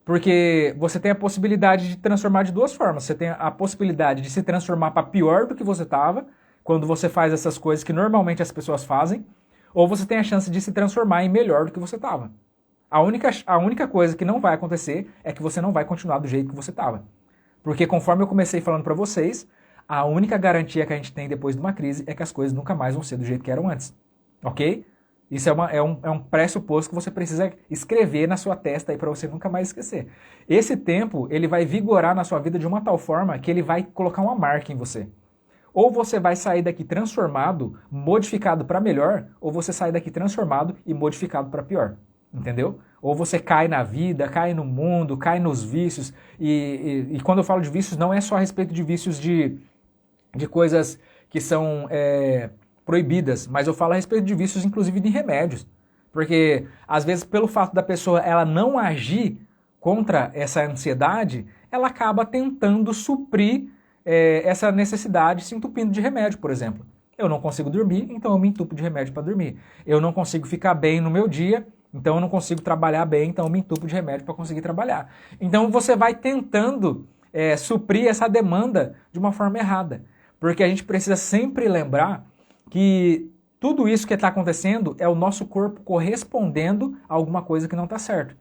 Porque você tem a possibilidade de transformar de duas formas. Você tem a possibilidade de se transformar para pior do que você estava, quando você faz essas coisas que normalmente as pessoas fazem, ou você tem a chance de se transformar em melhor do que você estava. A única coisa que não vai acontecer é que você não vai continuar do jeito que você estava. Porque conforme eu comecei falando para vocês, a única garantia que a gente tem depois de uma crise é que as coisas nunca mais vão ser do jeito que eram antes. Ok? Isso é um pressuposto que você precisa escrever na sua testa aí para você nunca mais esquecer. Esse tempo, ele vai vigorar na sua vida de uma tal forma que ele vai colocar uma marca em você. Ou você vai sair daqui transformado, modificado para melhor, ou você sai daqui transformado e modificado para pior. Entendeu? Ou você cai na vida, cai no mundo, cai nos vícios. E quando eu falo de vícios, não é só a respeito de vícios de coisas que são proibidas, mas eu falo a respeito de vícios, inclusive de remédios. Porque, às vezes, pelo fato da pessoa ela não agir contra essa ansiedade, ela acaba tentando suprir essa necessidade se entupindo de remédio, por exemplo. Eu não consigo dormir, então eu me entupo de remédio para dormir. Eu não consigo ficar bem no meu dia, então eu não consigo trabalhar bem, então eu me entupo de remédio para conseguir trabalhar. Então você vai tentando suprir essa demanda de uma forma errada. Porque a gente precisa sempre lembrar que tudo isso que está acontecendo é o nosso corpo correspondendo a alguma coisa que não está certo.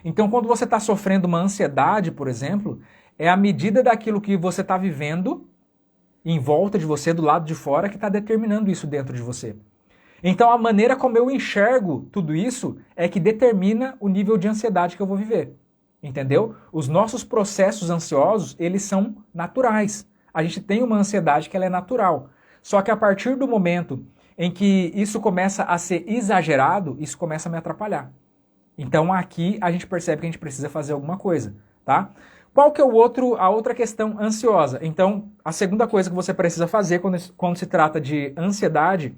Então, quando você está sofrendo uma ansiedade, por exemplo, é a medida daquilo que você está vivendo em volta de você, do lado de fora, que está determinando isso dentro de você. Então, a maneira como eu enxergo tudo isso é que determina o nível de ansiedade que eu vou viver. Entendeu? Os nossos processos ansiosos, eles são naturais. A gente tem uma ansiedade que ela é natural. Só que a partir do momento em que isso começa a ser exagerado, isso começa a me atrapalhar. Então aqui a gente percebe que a gente precisa fazer alguma coisa, tá? Qual que é a outra questão ansiosa? Então, a segunda coisa que você precisa fazer quando se trata de ansiedade,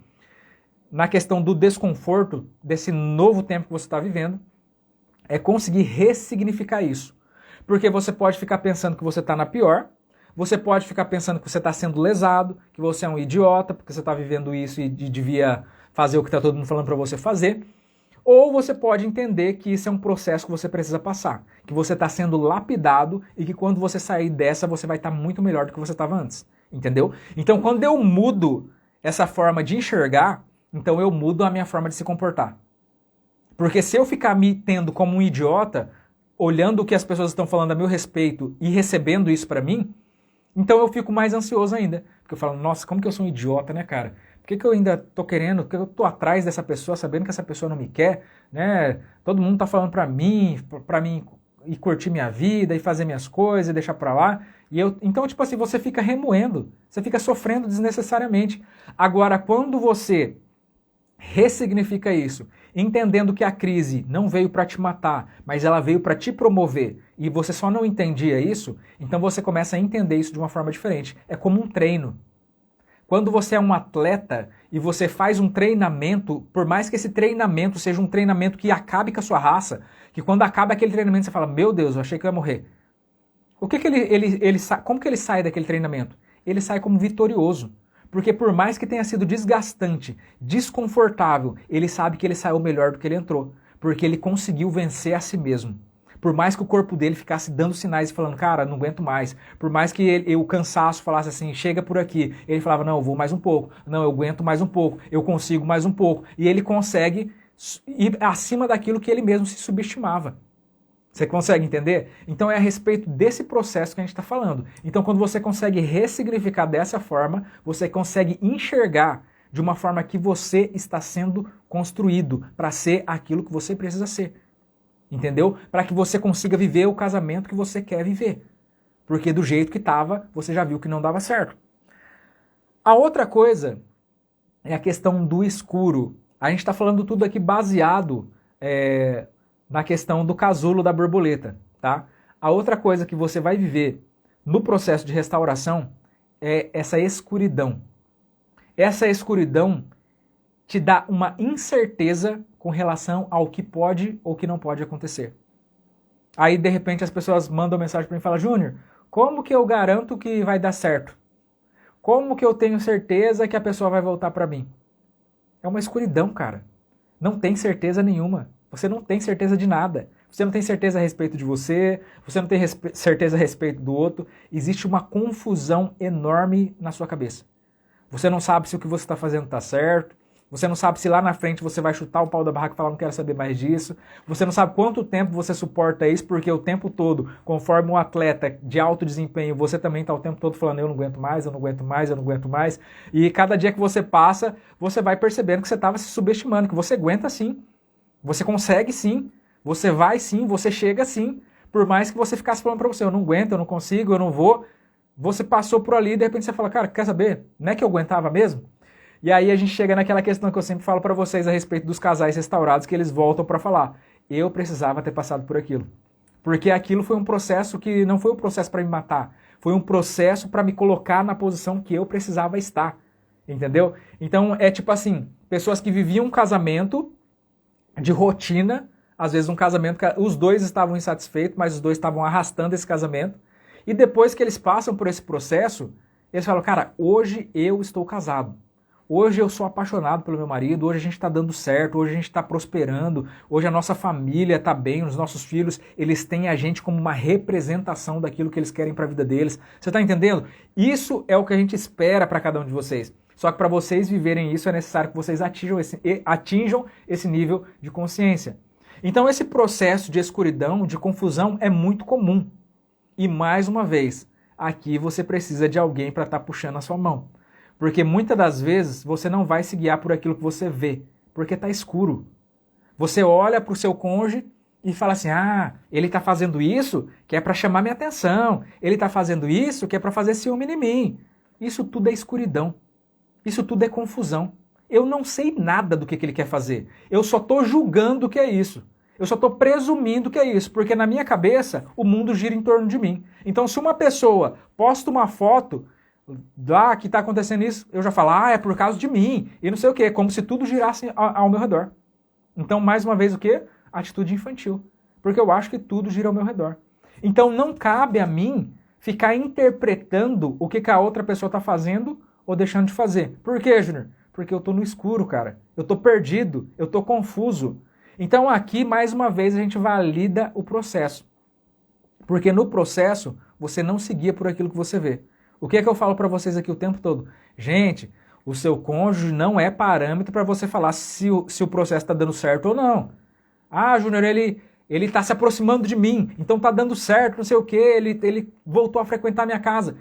na questão do desconforto, desse novo tempo que você está vivendo, é conseguir ressignificar isso. Porque você pode ficar pensando que você está na pior, você pode ficar pensando que você está sendo lesado, que você é um idiota, porque você está vivendo isso e devia fazer o que está todo mundo falando para você fazer. Ou você pode entender que isso é um processo que você precisa passar, que você está sendo lapidado e que quando você sair dessa, você vai estar muito melhor do que você estava antes. Entendeu? Então, quando eu mudo essa forma de enxergar, então eu mudo a minha forma de se comportar. Porque se eu ficar me tendo como um idiota, olhando o que as pessoas estão falando a meu respeito e recebendo isso pra mim, então eu fico mais ansioso ainda. Porque eu falo, nossa, como que eu sou um idiota, né, cara? Por que eu ainda tô querendo, por que eu tô atrás dessa pessoa, sabendo que essa pessoa não me quer, né? Todo mundo tá falando pra mim ir curtir minha vida, e fazer minhas coisas, e deixar pra lá. Então, tipo assim, você fica remoendo, você fica sofrendo desnecessariamente. Agora, quando você ressignifica isso, entendendo que a crise não veio para te matar, mas ela veio para te promover, e você só não entendia isso, então você começa a entender isso de uma forma diferente. É como um treino. Quando você é um atleta e você faz um treinamento, por mais que esse treinamento seja um treinamento que acabe com a sua raça, que quando acaba aquele treinamento você fala, meu Deus, eu achei que eu ia morrer. Como que ele sai daquele treinamento? Ele sai como vitorioso. Porque por mais que tenha sido desgastante, desconfortável, ele sabe que ele saiu melhor do que ele entrou. Porque ele conseguiu vencer a si mesmo. Por mais que o corpo dele ficasse dando sinais e falando, cara, não aguento mais. Por mais que o cansaço falasse assim, chega por aqui. Ele falava, não, eu vou mais um pouco. Não, eu aguento mais um pouco. Eu consigo mais um pouco. E ele consegue ir acima daquilo que ele mesmo se subestimava. Você consegue entender? Então é a respeito desse processo que a gente está falando. Então quando você consegue ressignificar dessa forma, você consegue enxergar de uma forma que você está sendo construído para ser aquilo que você precisa ser. Entendeu? Para que você consiga viver o casamento que você quer viver. Porque do jeito que estava, você já viu que não dava certo. A outra coisa é a questão do escuro. A gente está falando tudo aqui baseado na questão do casulo da borboleta, tá? A outra coisa que você vai viver no processo de restauração é essa escuridão. Essa escuridão te dá uma incerteza com relação ao que pode ou que não pode acontecer. Aí, de repente, as pessoas mandam mensagem para mim e falam, Júnior, como que eu garanto que vai dar certo? Como que eu tenho certeza que a pessoa vai voltar para mim? É uma escuridão, cara. Não tem certeza nenhuma. Você não tem certeza de nada. Você não tem certeza a respeito de você, você não tem certeza a respeito do outro. Existe uma confusão enorme na sua cabeça. Você não sabe se o que você está fazendo está certo. Você não sabe se lá na frente você vai chutar o pau da barraca e falar, não quero saber mais disso. Você não sabe quanto tempo você suporta isso, porque o tempo todo, conforme um atleta de alto desempenho, você também está o tempo todo falando, eu não aguento mais, eu não aguento mais, eu não aguento mais. E cada dia que você passa, você vai percebendo que você estava se subestimando, que você aguenta sim. Você consegue sim, você vai sim, você chega sim, por mais que você ficasse falando pra você, eu não aguento, eu não consigo, eu não vou, você passou por ali e de repente você fala, cara, quer saber? Não é que eu aguentava mesmo? E aí a gente chega naquela questão que eu sempre falo pra vocês a respeito dos casais restaurados, que eles voltam pra falar, eu precisava ter passado por aquilo. Porque aquilo foi um processo que não foi um processo pra me matar, foi um processo pra me colocar na posição que eu precisava estar, entendeu? Então é tipo assim, pessoas que viviam um casamento de rotina, às vezes um casamento que os dois estavam insatisfeitos, mas os dois estavam arrastando esse casamento, e depois que eles passam por esse processo, eles falam, cara, hoje eu estou casado, hoje eu sou apaixonado pelo meu marido, hoje a gente está dando certo, hoje a gente está prosperando, hoje a nossa família está bem, os nossos filhos, eles têm a gente como uma representação daquilo que eles querem para a vida deles. Você está entendendo? Isso é o que a gente espera para cada um de vocês. Só que para vocês viverem isso é necessário que vocês atinjam esse nível de consciência. Então esse processo de escuridão, de confusão é muito comum. E mais uma vez, aqui você precisa de alguém para estar puxando a sua mão. Porque muitas das vezes você não vai se guiar por aquilo que você vê, porque está escuro. Você olha para o seu cônjuge e fala assim, ele está fazendo isso que é para chamar minha atenção, ele está fazendo isso que é para fazer ciúme em mim. Isso tudo é escuridão. Isso tudo é confusão. Eu não sei nada do que ele quer fazer. Eu só estou julgando que é isso. Eu só estou presumindo que é isso, porque na minha cabeça o mundo gira em torno de mim. Então se uma pessoa posta uma foto lá que está acontecendo isso, eu já falo, é por causa de mim, e não sei o quê, como se tudo girasse ao meu redor. Então, mais uma vez, o quê? Atitude infantil. Porque eu acho que tudo gira ao meu redor. Então, não cabe a mim ficar interpretando o que a outra pessoa está fazendo ou deixando de fazer. Por quê, Júnior? Porque eu estou no escuro, cara. Eu estou perdido, eu estou confuso. Então, aqui, mais uma vez, a gente valida o processo. Porque no processo, você não se guia por aquilo que você vê. O que é que eu falo para vocês aqui o tempo todo? Gente, o seu cônjuge não é parâmetro para você falar se o processo está dando certo ou não. Júnior, ele está se aproximando de mim, então está dando certo, não sei o quê, ele voltou a frequentar a minha casa.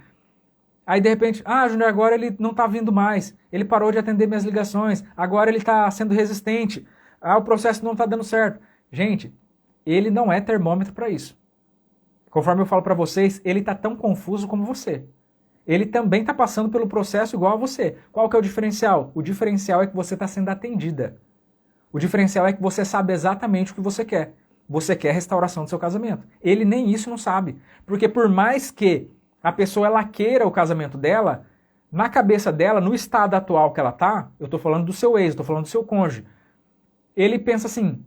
Aí, de repente, Júnior, agora ele não está vindo mais, ele parou de atender minhas ligações, agora ele está sendo resistente, o processo não está dando certo. Gente, ele não é termômetro para isso. Conforme eu falo para vocês, ele está tão confuso como você. Ele também está passando pelo processo igual a você. Qual que é o diferencial? O diferencial é que você está sendo atendida. O diferencial é que você sabe exatamente o que você quer. Você quer a restauração do seu casamento. Ele nem isso não sabe. Porque por mais que a pessoa ela queira o casamento dela, na cabeça dela, no estado atual que ela está, eu estou falando do seu ex, estou falando do seu cônjuge, ele pensa assim,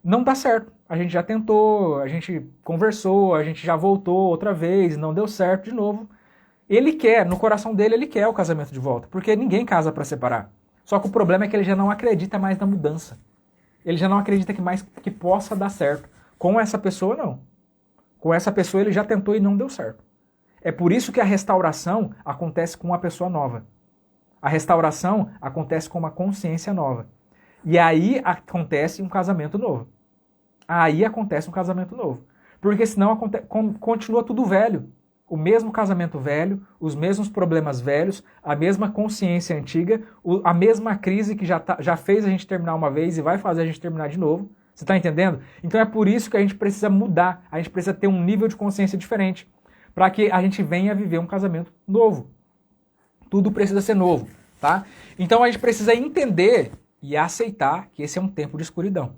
não dá certo. A gente já tentou, a gente conversou, a gente já voltou outra vez, não deu certo de novo. Ele quer, no coração dele, ele quer o casamento de volta, porque ninguém casa para separar. Só que o problema é que ele já não acredita mais na mudança. Ele já não acredita que possa dar certo. Com essa pessoa, não. Com essa pessoa ele já tentou e não deu certo. É por isso que a restauração acontece com uma pessoa nova. A restauração acontece com uma consciência nova. E aí acontece um casamento novo. Aí acontece um casamento novo. Porque senão continua tudo velho. O mesmo casamento velho, os mesmos problemas velhos, a mesma consciência antiga, a mesma crise que já fez a gente terminar uma vez e vai fazer a gente terminar de novo. Você está entendendo? Então é por isso que a gente precisa mudar, a gente precisa ter um nível de consciência diferente, para que a gente venha viver um casamento novo. Tudo precisa ser novo, tá? Então a gente precisa entender e aceitar que esse é um tempo de escuridão.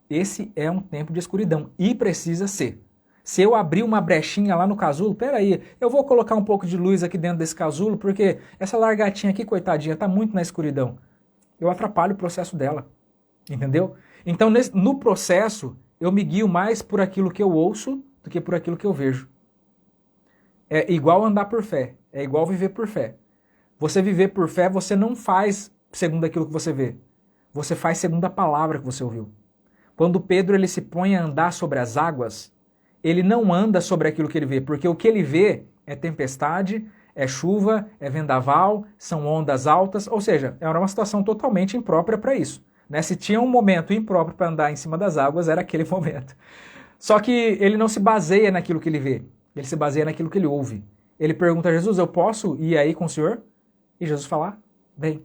Esse é um tempo de escuridão e precisa ser. Se eu abrir uma brechinha lá no casulo, peraí, eu vou colocar um pouco de luz aqui dentro desse casulo, porque essa largatinha aqui, coitadinha, tá muito na escuridão. Eu atrapalho o processo dela, entendeu? Então, no processo, eu me guio mais por aquilo que eu ouço do que por aquilo que eu vejo. É igual andar por fé, é igual viver por fé. Você viver por fé, você não faz segundo aquilo que você vê. Você faz segundo a palavra que você ouviu. Quando Pedro ele se põe a andar sobre as águas, ele não anda sobre aquilo que ele vê, porque o que ele vê é tempestade, é chuva, é vendaval, são ondas altas, ou seja, era uma situação totalmente imprópria para isso. Né? Se tinha um momento impróprio para andar em cima das águas, era aquele momento. Só que ele não se baseia naquilo que ele vê, ele se baseia naquilo que ele ouve. Ele pergunta a Jesus, eu posso ir aí com o senhor? E Jesus fala, bem.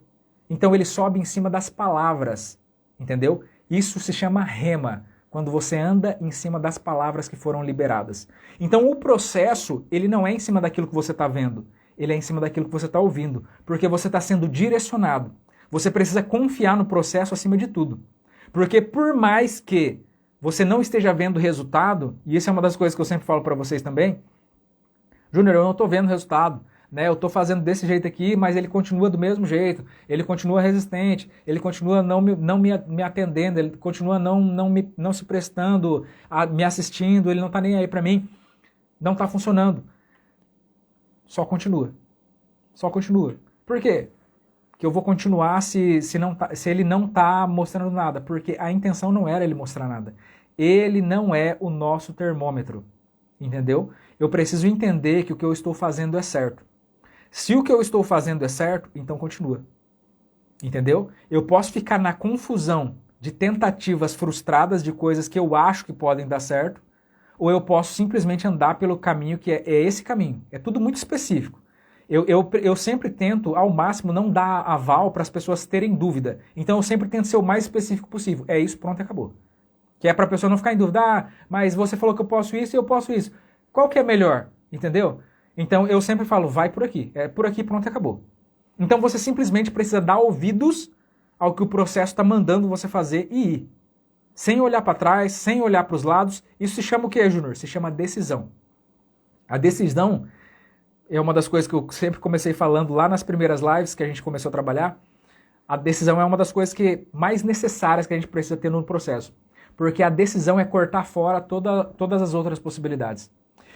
Então ele sobe em cima das palavras, entendeu? Isso se chama rema. Quando você anda em cima das palavras que foram liberadas. Então o processo, ele não é em cima daquilo que você está vendo, ele é em cima daquilo que você está ouvindo, porque você está sendo direcionado. Você precisa confiar no processo acima de tudo. Porque por mais que você não esteja vendo resultado, e isso é uma das coisas que eu sempre falo para vocês também, Júnior, eu não estou vendo resultado. Né, eu estou fazendo desse jeito aqui, mas ele continua do mesmo jeito, ele continua resistente, ele continua não me atendendo, ele continua não se prestando, me assistindo, ele não está nem aí para mim, não está funcionando. Só continua. Só continua. Por quê? Que eu vou continuar se ele não está mostrando nada, porque a intenção não era ele mostrar nada. Ele não é o nosso termômetro, entendeu? Eu preciso entender que o que eu estou fazendo é certo. Se o que eu estou fazendo é certo, então continua. Entendeu? Eu posso ficar na confusão de tentativas frustradas de coisas que eu acho que podem dar certo, ou eu posso simplesmente andar pelo caminho que é esse caminho. É tudo muito específico. Eu sempre tento, ao máximo, não dar aval para as pessoas terem dúvida. Então eu sempre tento ser o mais específico possível. É isso, pronto, acabou. Que é para a pessoa não ficar em dúvida, mas você falou que eu posso isso e eu posso isso. Qual que é melhor? Entendeu? Então eu sempre falo, vai por aqui. É por aqui, pronto, acabou. Então você simplesmente precisa dar ouvidos ao que o processo está mandando você fazer e ir. Sem olhar para trás, sem olhar para os lados. Isso se chama o quê, Júnior? Se chama decisão. A decisão é uma das coisas que eu sempre comecei falando lá nas primeiras lives que a gente começou a trabalhar. A decisão é uma das coisas mais necessárias que a gente precisa ter no processo. Porque a decisão é cortar fora todas as outras possibilidades.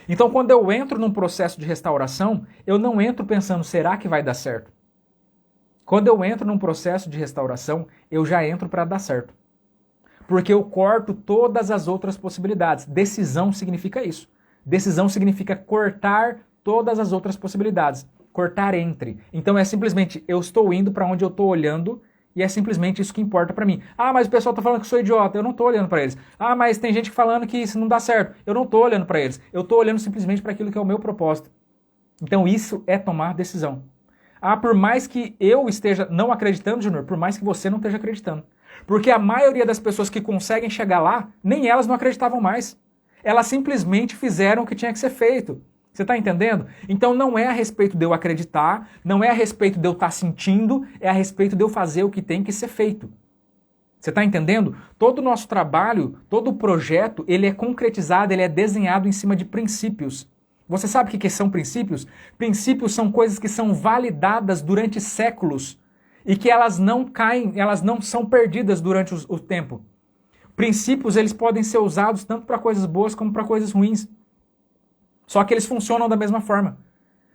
Então, quando eu entro num processo de restauração, eu não entro pensando, será que vai dar certo? Quando eu entro num processo de restauração, eu já entro para dar certo. Porque eu corto todas as outras possibilidades. Decisão significa isso. Decisão significa cortar todas as outras possibilidades. Cortar entre. Então é simplesmente, eu estou indo para onde eu estou olhando e é simplesmente isso que importa para mim. Ah, mas o pessoal está falando que eu sou idiota. Eu não estou olhando para eles. Ah, mas tem gente falando que isso não dá certo. Eu não estou olhando para eles. Eu estou olhando simplesmente para aquilo que é o meu propósito. Então isso é tomar decisão. Ah, por mais que eu esteja não acreditando, Júnior, por mais que você não esteja acreditando. Porque a maioria das pessoas que conseguem chegar lá, nem elas não acreditavam mais. Elas simplesmente fizeram o que tinha que ser feito. Você está entendendo? Então não é a respeito de eu acreditar, não é a respeito de eu estar sentindo, é a respeito de eu fazer o que tem que ser feito. Você está entendendo? Todo o nosso trabalho, todo o projeto, ele é concretizado, ele é desenhado em cima de princípios. Você sabe o que são princípios? Princípios são coisas que são validadas durante séculos e que elas não caem, elas não são perdidas durante o tempo. Princípios, eles podem ser usados tanto para coisas boas como para coisas ruins. Só que eles funcionam da mesma forma.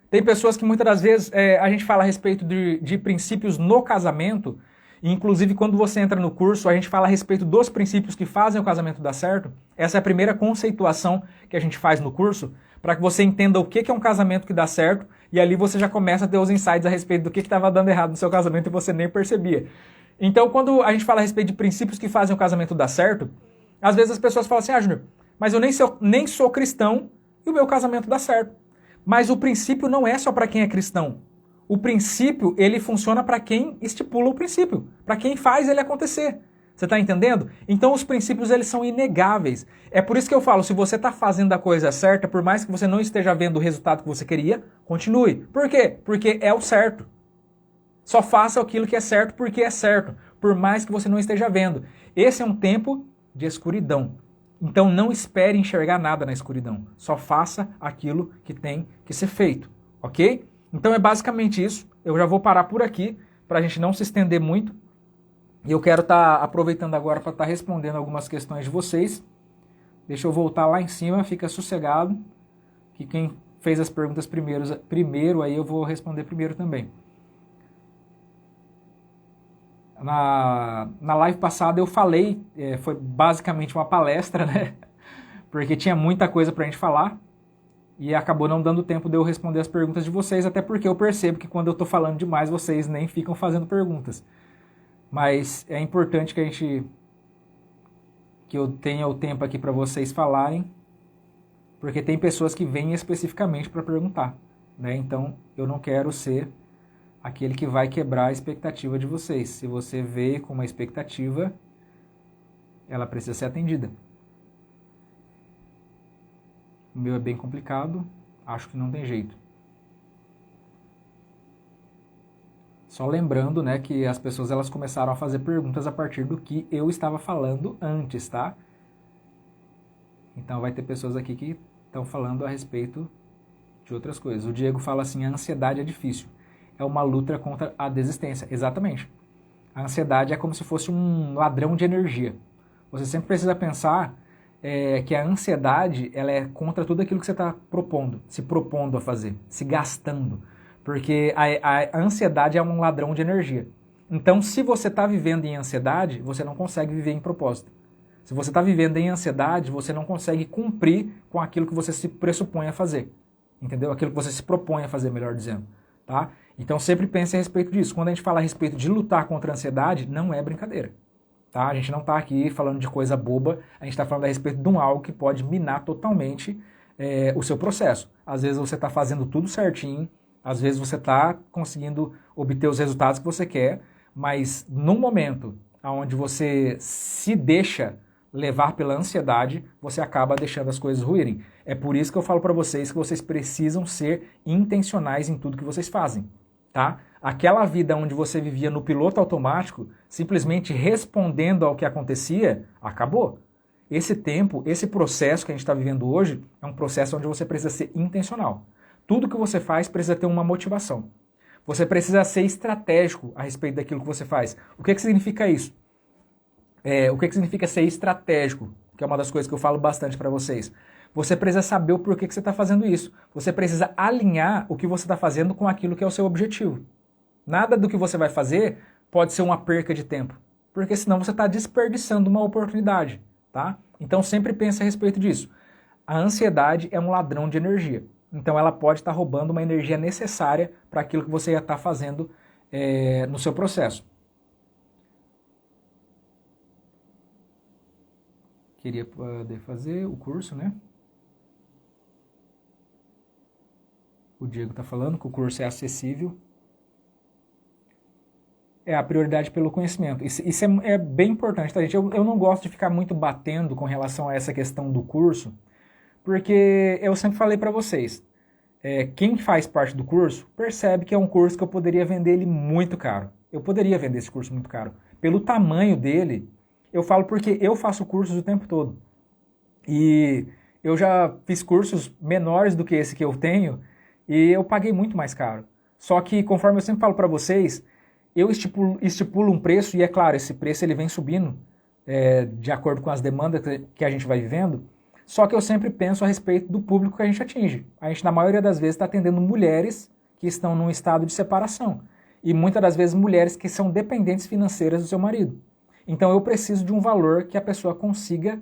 Tem pessoas que muitas das vezes a gente fala a respeito de princípios no casamento, e inclusive quando você entra no curso, a gente fala a respeito dos princípios que fazem o casamento dar certo. Essa é a primeira conceituação que a gente faz no curso, para que você entenda o que é um casamento que dá certo, e ali você já começa a ter os insights a respeito do que estava dando errado no seu casamento e você nem percebia. Então, quando a gente fala a respeito de princípios que fazem o casamento dar certo, às vezes as pessoas falam assim, ah, Júnior, mas eu nem sou cristão e o meu casamento dá certo. Mas o princípio não é só para quem é cristão. O princípio, ele funciona para quem estipula o princípio, para quem faz ele acontecer. Você está entendendo? Então os princípios, eles são inegáveis. É por isso que eu falo, se você está fazendo a coisa certa, por mais que você não esteja vendo o resultado que você queria, continue. Por quê? Porque é o certo. Só faça aquilo que é certo porque é certo, por mais que você não esteja vendo. Esse é um tempo de escuridão. Então não espere enxergar nada na escuridão. Só faça aquilo que tem que ser feito, ok? Então é basicamente isso. Eu já vou parar por aqui, para a gente não se estender muito. E eu quero estar aproveitando agora para estar respondendo algumas questões de vocês. Deixa eu voltar lá em cima, fica sossegado, que quem fez as perguntas primeiro aí eu vou responder primeiro também. Na live passada eu falei, foi basicamente uma palestra, né? Porque tinha muita coisa pra gente falar e acabou não dando tempo de eu responder as perguntas de vocês, até porque eu percebo que quando eu tô falando demais vocês nem ficam fazendo perguntas. Mas é importante que eu tenha o tempo aqui para vocês falarem, porque tem pessoas que vêm especificamente para perguntar, né? Então eu não quero ser aquele que vai quebrar a expectativa de vocês. Se você veio com uma expectativa, ela precisa ser atendida. O meu é bem complicado, acho que não tem jeito. Só lembrando, né, que as pessoas elas começaram a fazer perguntas a partir do que eu estava falando antes, tá? Então vai ter pessoas aqui que estão falando a respeito de outras coisas. O Diego fala assim, a ansiedade é difícil. É uma luta contra a desistência. Exatamente. A ansiedade é como se fosse um ladrão de energia. Você sempre precisa pensar que a ansiedade ela é contra tudo aquilo que você está se propondo a fazer, se gastando. Porque a ansiedade é um ladrão de energia. Então, se você está vivendo em ansiedade, você não consegue viver em propósito. Se você está vivendo em ansiedade, você não consegue cumprir com aquilo que você se pressupõe a fazer. Entendeu? Aquilo que você se propõe a fazer, melhor dizendo. Tá? Então, sempre pense a respeito disso. Quando a gente fala a respeito de lutar contra a ansiedade, não é brincadeira. Tá? A gente não está aqui falando de coisa boba, a gente está falando a respeito de algo que pode minar totalmente o seu processo. Às vezes você está fazendo tudo certinho, às vezes você está conseguindo obter os resultados que você quer, mas no momento onde você se deixa levar pela ansiedade, você acaba deixando as coisas ruírem. É por isso que eu falo para vocês que vocês precisam ser intencionais em tudo que vocês fazem. Tá? Aquela vida onde você vivia no piloto automático, simplesmente respondendo ao que acontecia, acabou. Esse tempo, esse processo que a gente está vivendo hoje, é um processo onde você precisa ser intencional. Tudo que você faz precisa ter uma motivação. Você precisa ser estratégico a respeito daquilo que você faz. O que significa isso? O que significa ser estratégico? Que é uma das coisas que eu falo bastante para vocês. Você precisa saber o porquê que você está fazendo isso. Você precisa alinhar o que você está fazendo com aquilo que é o seu objetivo. Nada do que você vai fazer pode ser uma perca de tempo, porque senão você está desperdiçando uma oportunidade, tá? Então sempre pense a respeito disso. A ansiedade é um ladrão de energia. Então ela pode estar roubando uma energia necessária para aquilo que você ia estar fazendo no seu processo. Queria poder fazer o curso, né? O Diego está falando que o curso é acessível. É a prioridade pelo conhecimento. Isso é bem importante, tá, gente? Eu não gosto de ficar muito batendo com relação a essa questão do curso, porque eu sempre falei para vocês, quem faz parte do curso percebe que é um curso que eu poderia vender ele muito caro. Eu poderia vender esse curso muito caro. Pelo tamanho dele, eu falo porque eu faço cursos o tempo todo. E eu já fiz cursos menores do que esse que eu tenho e eu paguei muito mais caro. Só que, conforme eu sempre falo para vocês, eu estipulo um preço, e é claro, esse preço ele vem subindo de acordo com as demandas que a gente vai vivendo, só que eu sempre penso a respeito do público que a gente atinge. A gente, na maioria das vezes, está atendendo mulheres que estão num estado de separação, e muitas das vezes mulheres que são dependentes financeiras do seu marido. Então eu preciso de um valor que a pessoa consiga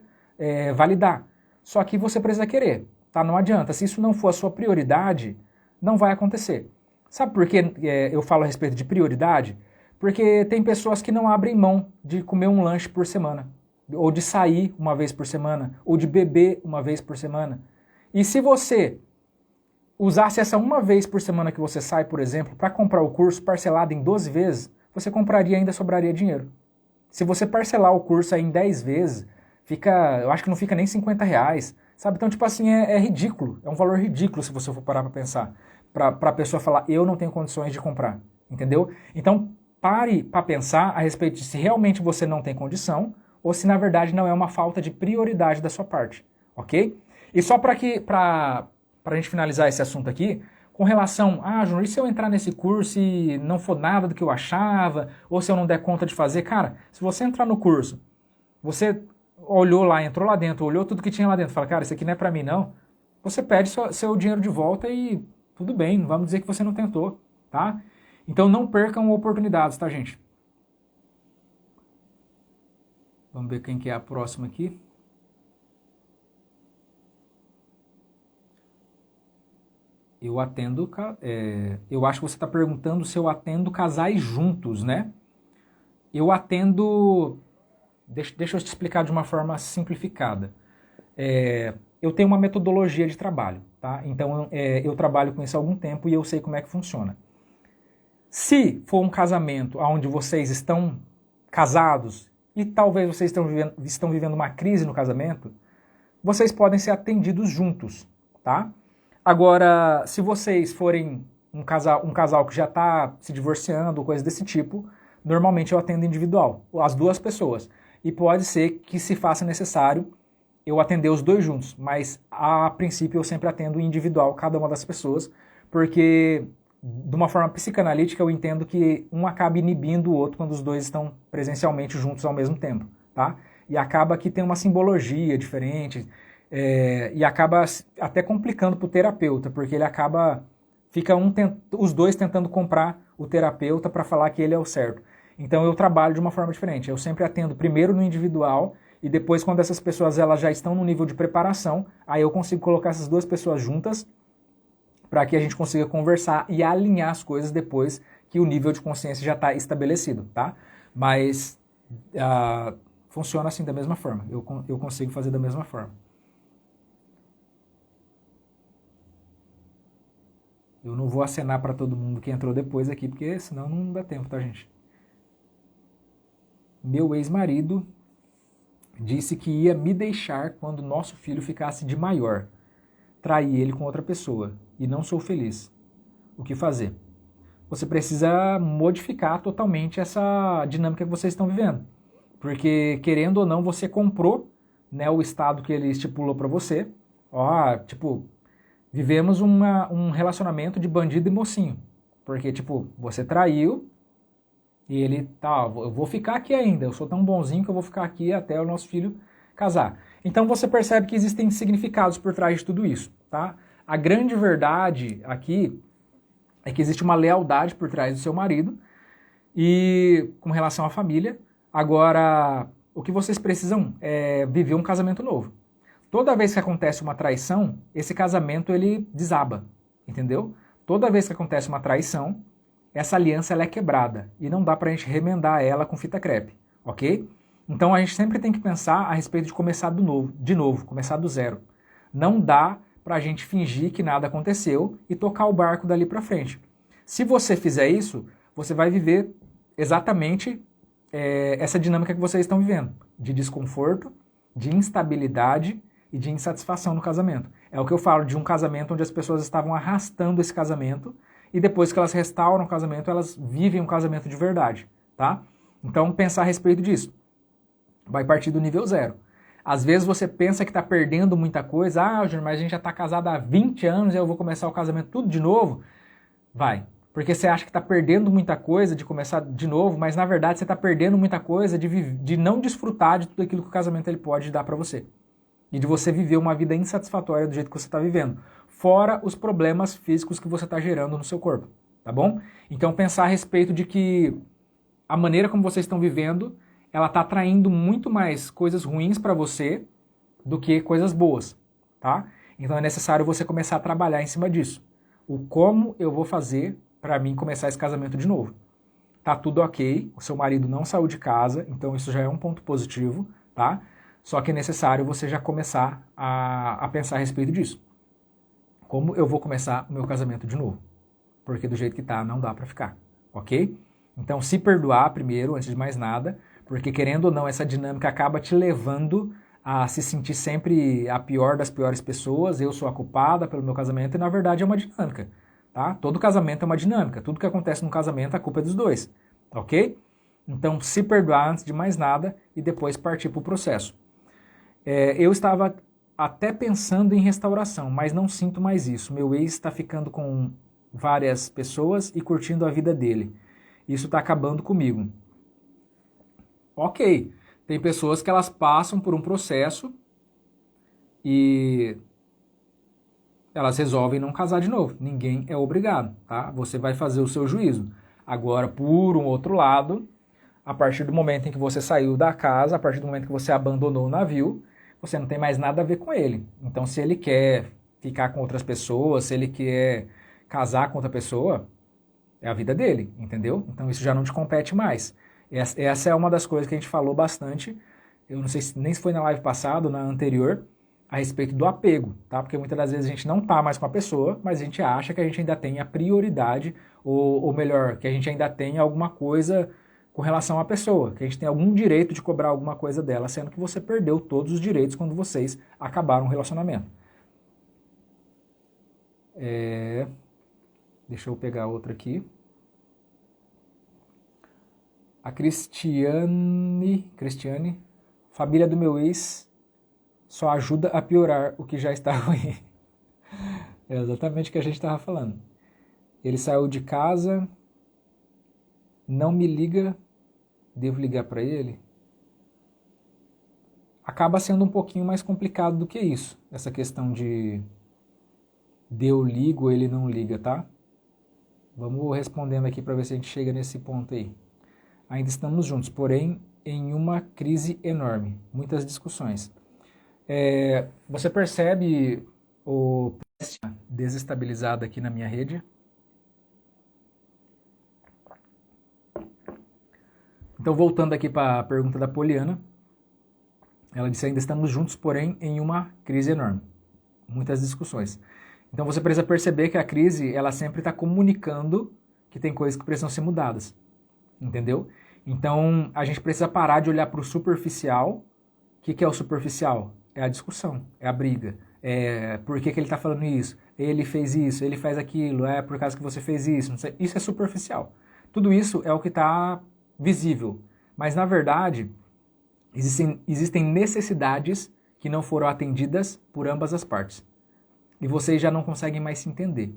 validar. Só que você precisa querer, tá? Não adianta, se isso não for a sua prioridade, não vai acontecer. Sabe por que eu falo a respeito de prioridade? Porque tem pessoas que não abrem mão de comer um lanche por semana, ou de sair uma vez por semana, ou de beber uma vez por semana. E se você usasse essa uma vez por semana que você sai, por exemplo, para comprar o curso parcelado em 12 vezes, você compraria e ainda sobraria dinheiro. Se você parcelar o curso aí em 10 vezes, eu acho que não fica nem R$50, sabe? Então, tipo assim, é ridículo, é um valor ridículo se você for parar para pensar. Para a pessoa falar, eu não tenho condições de comprar, entendeu? Então, pare para pensar a respeito de se realmente você não tem condição ou se, na verdade, não é uma falta de prioridade da sua parte, ok? E só para a gente finalizar esse assunto aqui, com relação, Júnior, e se eu entrar nesse curso e não for nada do que eu achava, ou se eu não der conta de fazer? Cara, se você entrar no curso, você olhou lá, entrou lá dentro, olhou tudo que tinha lá dentro, fala, cara, isso aqui não é para mim não, você pede seu dinheiro de volta e tudo bem, não vamos dizer que você não tentou, tá? Então não percam oportunidades, tá, gente? Vamos ver quem que é a próxima aqui. Eu acho que você está perguntando se eu atendo casais juntos, né? Eu atendo... Deixa eu te explicar de uma forma simplificada. Eu tenho uma metodologia de trabalho, tá? Então eu trabalho com isso há algum tempo e eu sei como é que funciona. Se for um casamento onde vocês estão casados e talvez vocês estão vivendo uma crise no casamento, vocês podem ser atendidos juntos, tá? Agora, se vocês forem um casal que já está se divorciando ou coisa desse tipo, normalmente eu atendo individual, as duas pessoas. E pode ser que, se faça necessário, eu atender os dois juntos, mas a princípio eu sempre atendo individual cada uma das pessoas, porque de uma forma psicanalítica eu entendo que um acaba inibindo o outro quando os dois estão presencialmente juntos ao mesmo tempo, tá? E acaba que tem uma simbologia diferente, e acaba até complicando para o terapeuta, porque ele acaba, os dois tentando comprar o terapeuta para falar que ele é o certo. Então eu trabalho de uma forma diferente, eu sempre atendo primeiro no individual, e depois, quando essas pessoas elas já estão no nível de preparação, aí eu consigo colocar essas duas pessoas juntas para que a gente consiga conversar e alinhar as coisas depois que o nível de consciência já está estabelecido, tá? Mas funciona assim da mesma forma, eu consigo fazer da mesma forma. Eu não vou acenar para todo mundo que entrou depois aqui, porque senão não dá tempo, tá, gente? Meu ex-marido disse que ia me deixar quando nosso filho ficasse de maior. Traí ele com outra pessoa e não sou feliz. O que fazer? Você precisa modificar totalmente essa dinâmica que vocês estão vivendo. Porque, querendo ou não, você comprou, né, o estado que ele estipulou para você. vivemos um relacionamento de bandido e mocinho. Porque, tipo, você traiu e ele, tá, eu vou ficar aqui ainda, eu sou tão bonzinho que eu vou ficar aqui até o nosso filho casar. Então você percebe que existem significados por trás de tudo isso, tá? A grande verdade aqui é que existe uma lealdade por trás do seu marido e com relação à família. Agora, o que vocês precisam é viver um casamento novo. Toda vez que acontece uma traição, esse casamento ele desaba, entendeu? Toda vez que acontece uma traição, essa aliança ela é quebrada e não dá pra gente remendar ela com fita crepe, ok? Então a gente sempre tem que pensar a respeito de começar de novo, começar do zero. Não dá pra gente fingir que nada aconteceu e tocar o barco dali pra frente. Se você fizer isso, você vai viver exatamente essa dinâmica que vocês estão vivendo, de desconforto, de instabilidade e de insatisfação no casamento. É o que eu falo de um casamento onde as pessoas estavam arrastando esse casamento e depois que elas restauram o casamento, elas vivem um casamento de verdade, tá? Então, pensar a respeito disso. Vai partir do nível zero. Às vezes você pensa que está perdendo muita coisa. Ah, Júnior, mas a gente já está casado há 20 anos e eu vou começar o casamento tudo de novo. Vai. Porque você acha que está perdendo muita coisa de começar de novo, mas na verdade você está perdendo muita coisa de não desfrutar de tudo aquilo que o casamento ele pode dar para você. E de você viver uma vida insatisfatória do jeito que você está vivendo. Fora os problemas físicos que você está gerando no seu corpo, tá bom? Então pensar a respeito de que a maneira como vocês estão vivendo, ela está atraindo muito mais coisas ruins para você do que coisas boas, tá? Então é necessário você começar a trabalhar em cima disso. O como eu vou fazer para mim começar esse casamento de novo. Tá tudo ok, o seu marido não saiu de casa, então isso já é um ponto positivo, tá? Só que é necessário você já começar a pensar a respeito disso. Como eu vou começar o meu casamento de novo? Porque do jeito que tá, não dá pra ficar, ok? Então se perdoar primeiro, antes de mais nada, porque querendo ou não, essa dinâmica acaba te levando a se sentir sempre a pior das piores pessoas, eu sou a culpada pelo meu casamento, e na verdade é uma dinâmica, tá? Todo casamento é uma dinâmica, tudo que acontece no casamento a culpa é dos dois, ok? Então se perdoar antes de mais nada e depois partir pro processo. Eu estava até pensando em restauração, mas não sinto mais isso. Meu ex está ficando com várias pessoas e curtindo a vida dele. Isso está acabando comigo. Ok, tem pessoas que elas passam por um processo e elas resolvem não casar de novo. Ninguém é obrigado, tá? Você vai fazer o seu juízo. Agora, por um outro lado, a partir do momento em que você saiu da casa, a partir do momento que você abandonou o navio, você não tem mais nada a ver com ele. Então, se ele quer ficar com outras pessoas, se ele quer casar com outra pessoa, é a vida dele, entendeu? Então, isso já não te compete mais. Essa é uma das coisas que a gente falou bastante, eu não sei nem se foi na live passada ou na anterior, a respeito do apego, tá? Porque muitas das vezes a gente não tá mais com a pessoa, mas a gente acha que a gente ainda tem a prioridade, ou melhor, que a gente ainda tem alguma coisa com relação à pessoa, que a gente tem algum direito de cobrar alguma coisa dela, sendo que você perdeu todos os direitos quando vocês acabaram o relacionamento. Deixa eu pegar outra aqui. A Cristiane, família do meu ex só ajuda a piorar o que já está ruim. É exatamente o que a gente estava falando. Ele saiu de casa, não me liga, devo ligar para ele? Acaba sendo um pouquinho mais complicado do que isso, essa questão de eu ligo ou ele não liga, tá? Vamos respondendo aqui para ver se a gente chega nesse ponto aí. Ainda estamos juntos, porém em uma crise enorme, muitas discussões. Você percebe o desestabilizado aqui na minha rede? Então, voltando aqui para a pergunta da Poliana, ela disse: ainda estamos juntos, porém em uma crise enorme, muitas discussões. Então, você precisa perceber que a crise, ela sempre está comunicando que tem coisas que precisam ser mudadas, entendeu? Então, a gente precisa parar de olhar para o superficial. O que é o superficial? É a discussão, é a briga. Por que ele está falando isso? Ele fez isso, ele faz aquilo, por causa que você fez isso. Não sei. Isso é superficial. Tudo isso é o que está visível. Mas, na verdade, existem necessidades que não foram atendidas por ambas as partes. e vocês já não conseguem mais se entender.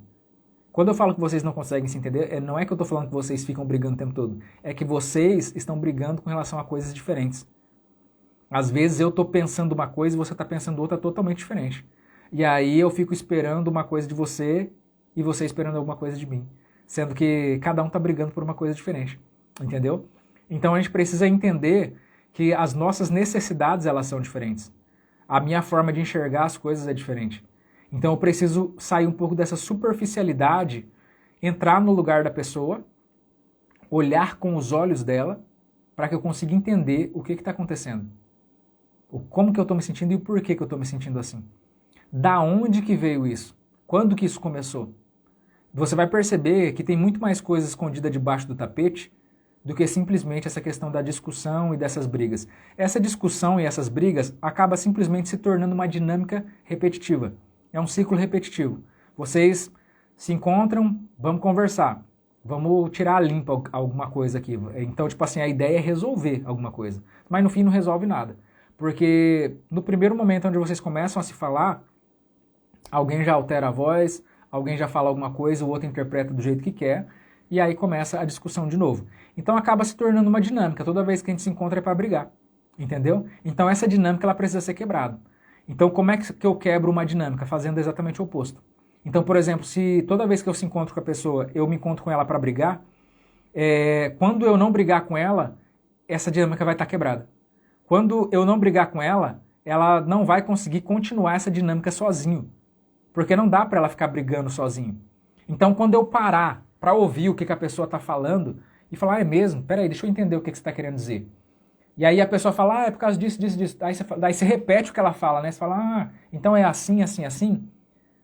Quando eu falo que vocês não conseguem se entender, não é que eu estou falando que vocês ficam brigando o tempo todo. É que vocês estão brigando com relação a coisas diferentes. Às vezes eu estou pensando uma coisa e você está pensando outra totalmente diferente. E aí eu fico esperando uma coisa de você e você esperando alguma coisa de mim. Sendo que cada um está brigando por uma coisa diferente. Entendeu? Então a gente precisa entender que as nossas necessidades elas são diferentes. A minha forma de enxergar as coisas é diferente. Então eu preciso sair um pouco dessa superficialidade, entrar no lugar da pessoa, olhar com os olhos dela, para que eu consiga entender o que está acontecendo. Como que eu estou me sentindo e o porquê que eu estou me sentindo assim. Da onde que veio isso? Quando que isso começou? Você vai perceber que tem muito mais coisa escondida debaixo do tapete do que simplesmente essa questão da discussão e dessas brigas. Essa discussão e essas brigas acaba simplesmente se tornando uma dinâmica repetitiva. É um ciclo repetitivo. Vocês se encontram, vamos conversar, vamos tirar a limpa alguma coisa aqui. Então, tipo assim, a ideia é resolver alguma coisa. Mas no fim não resolve nada. Porque no primeiro momento onde vocês começam a se falar, alguém já altera a voz, alguém já fala alguma coisa, o outro interpreta do jeito que quer, e aí começa a discussão de novo. Então acaba se tornando uma dinâmica, toda vez que a gente se encontra é para brigar, entendeu? Então essa dinâmica ela precisa ser quebrada. Então como é que eu quebro uma dinâmica? Fazendo exatamente o oposto. Então, por exemplo, se toda vez que eu se encontro com a pessoa, eu me encontro com ela para brigar, quando eu não brigar com ela, essa dinâmica vai estar quebrada. Quando eu não brigar com ela, ela não vai conseguir continuar essa dinâmica sozinho. Porque não dá para ela ficar brigando sozinho. Então, quando eu parar para ouvir o que a pessoa está falando e falar, é mesmo? Peraí, deixa eu entender o que você está querendo dizer. E aí a pessoa fala, é por causa disso, disso, disso. Daí você repete o que ela fala, né? Você fala, então é assim, assim, assim.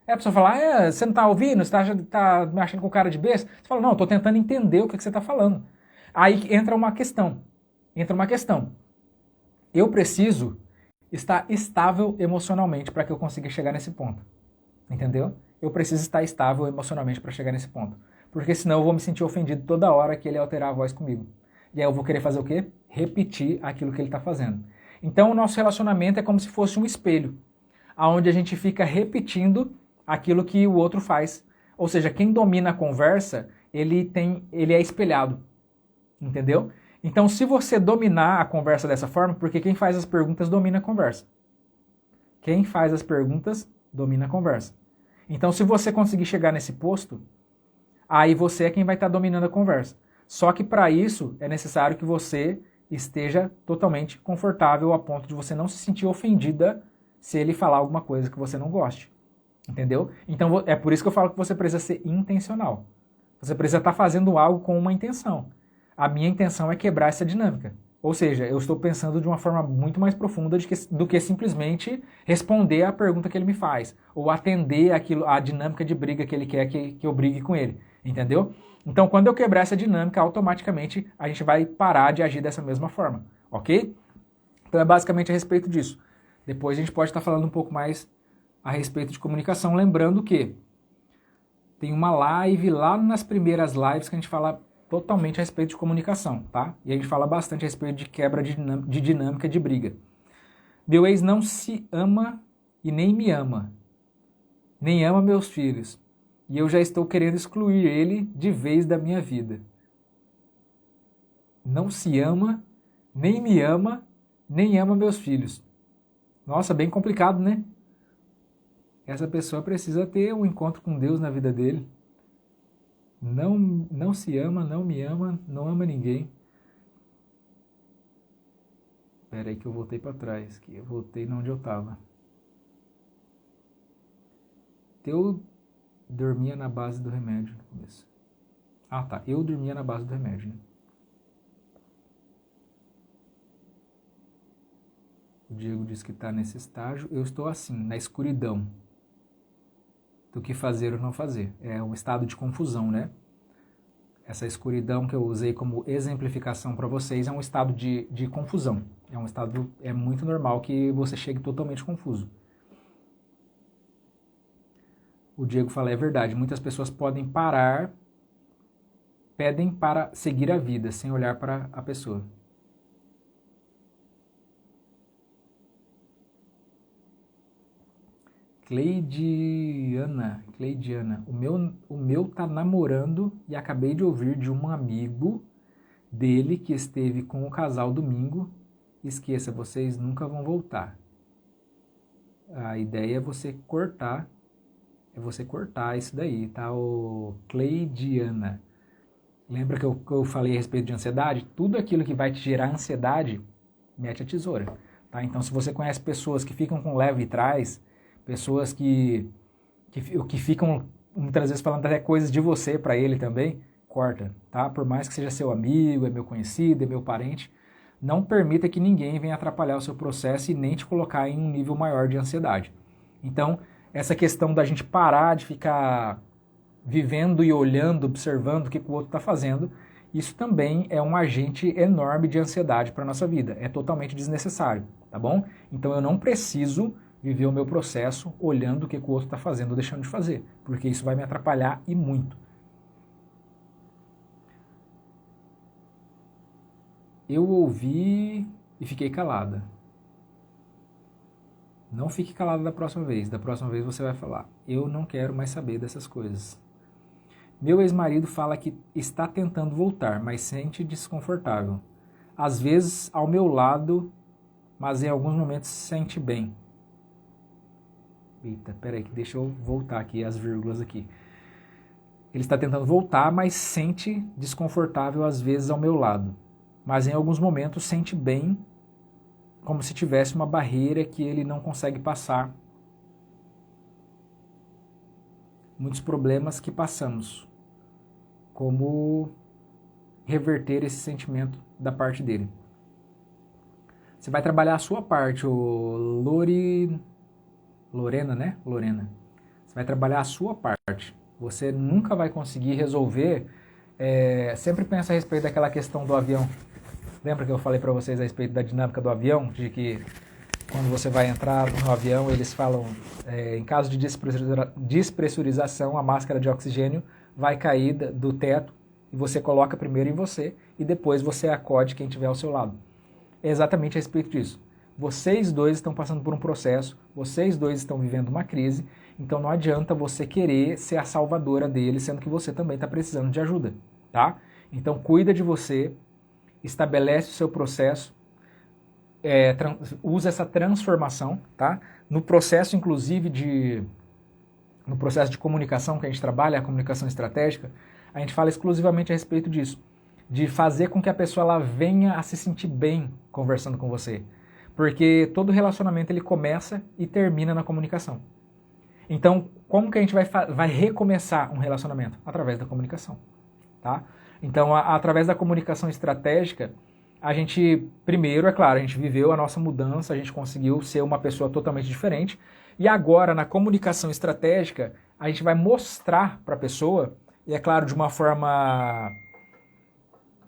Aí a pessoa fala, você não está ouvindo? Você tá me achando com cara de besta? Você fala, não, eu estou tentando entender o que você está falando. Aí entra uma questão. Eu preciso estar estável emocionalmente para que eu consiga chegar nesse ponto. Entendeu? Eu preciso estar estável emocionalmente para chegar nesse ponto. Porque senão eu vou me sentir ofendido toda hora que ele alterar a voz comigo. E aí eu vou querer fazer o quê? Repetir aquilo que ele está fazendo. Então o nosso relacionamento é como se fosse um espelho, onde a gente fica repetindo aquilo que o outro faz. Ou seja, quem domina a conversa, ele é espelhado. Entendeu? Então se você dominar a conversa dessa forma, porque quem faz as perguntas domina a conversa. Quem faz as perguntas domina a conversa. Então, se você conseguir chegar nesse posto, aí você é quem vai estar dominando a conversa. Só que para isso é necessário que você esteja totalmente confortável a ponto de você não se sentir ofendida se ele falar alguma coisa que você não goste. Entendeu? Então, é por isso que eu falo que você precisa ser intencional. Você precisa estar fazendo algo com uma intenção. A minha intenção é quebrar essa dinâmica. Ou seja, eu estou pensando de uma forma muito mais profunda do que simplesmente responder à pergunta que ele me faz, ou atender a dinâmica de briga que ele quer que eu brigue com ele, entendeu? Então, quando eu quebrar essa dinâmica, automaticamente a gente vai parar de agir dessa mesma forma, ok? Então é basicamente a respeito disso. Depois a gente pode estar falando um pouco mais a respeito de comunicação, lembrando que tem uma live lá nas primeiras lives que a gente fala totalmente a respeito de comunicação, tá? E a gente fala bastante a respeito de quebra de dinâmica de briga. Meu ex não se ama e nem me ama, nem ama meus filhos, e eu já estou querendo excluir ele de vez da minha vida. Não se ama, nem me ama, nem ama meus filhos. Nossa, bem complicado, né? Essa pessoa precisa ter um encontro com Deus na vida dele. Não se ama, não me ama, não ama ninguém. Espera aí que eu voltei para trás, que eu voltei onde eu estava. Eu dormia na base do remédio no começo. Ah, tá. Eu dormia na base do remédio, né? O Diego disse que está nesse estágio. Eu estou assim, na escuridão do que fazer ou não fazer. É um estado de confusão, né? Essa escuridão que eu usei como exemplificação para vocês é um estado de confusão. É muito normal que você chegue totalmente confuso. O Diego fala, é verdade, muitas pessoas pedem para seguir a vida, sem olhar para a pessoa. Cleidiana, o meu tá namorando e acabei de ouvir de um amigo dele que esteve com o casal domingo. Esqueça, vocês nunca vão voltar. A ideia é você cortar isso daí, tá? O Cleidiana. Lembra que eu falei a respeito de ansiedade? Tudo aquilo que vai te gerar ansiedade, mete a tesoura, tá? Então, se você conhece pessoas que ficam com leve trás, pessoas que ficam muitas vezes falando até coisas de você para ele também, corta, tá? Por mais que seja seu amigo, é meu conhecido, é meu parente, não permita que ninguém venha atrapalhar o seu processo e nem te colocar em um nível maior de ansiedade. Então, essa questão da gente parar de ficar vivendo e olhando, observando o que o outro está fazendo, isso também é um agente enorme de ansiedade para a nossa vida. É totalmente desnecessário, tá bom? Então eu não preciso viver o meu processo olhando o que o outro está fazendo ou deixando de fazer, porque isso vai me atrapalhar e muito. Eu ouvi e fiquei calada. Não fique calada da próxima vez. Da próxima vez você vai falar: eu não quero mais saber dessas coisas. Meu ex-marido fala que está tentando voltar, mas sente desconfortável. Às vezes ao meu lado, mas em alguns momentos se sente bem. Eita, peraí, deixa eu voltar aqui as vírgulas aqui. Ele está tentando voltar, mas sente desconfortável às vezes ao meu lado. Mas em alguns momentos sente bem, como se tivesse uma barreira que ele não consegue passar. Muitos problemas que passamos. Como reverter esse sentimento da parte dele. Você vai trabalhar a sua parte, Lorena, né? Lorena. Você vai trabalhar a sua parte. Você nunca vai conseguir resolver. Sempre pensa a respeito daquela questão do avião. Lembra que eu falei para vocês a respeito da dinâmica do avião? De que quando você vai entrar no avião, eles falam, em caso de despressurização, a máscara de oxigênio vai cair do teto e você coloca primeiro em você e depois você acode quem estiver ao seu lado. É exatamente a respeito disso. Vocês dois estão passando por um processo, vocês dois estão vivendo uma crise, então não adianta você querer ser a salvadora dele, sendo que você também está precisando de ajuda, tá? Então cuida de você, estabelece o seu processo, usa essa transformação, tá? No processo, inclusive, no processo de comunicação que a gente trabalha, a comunicação estratégica, a gente fala exclusivamente a respeito disso, de fazer com que a pessoa ela venha a se sentir bem conversando com você. Porque todo relacionamento ele começa e termina na comunicação. Então, como que a gente vai recomeçar um relacionamento? Através da comunicação, tá? Então, através da comunicação estratégica, a gente, primeiro, é claro, a gente viveu a nossa mudança, a gente conseguiu ser uma pessoa totalmente diferente, e agora, na comunicação estratégica, a gente vai mostrar para a pessoa, e é claro, de uma forma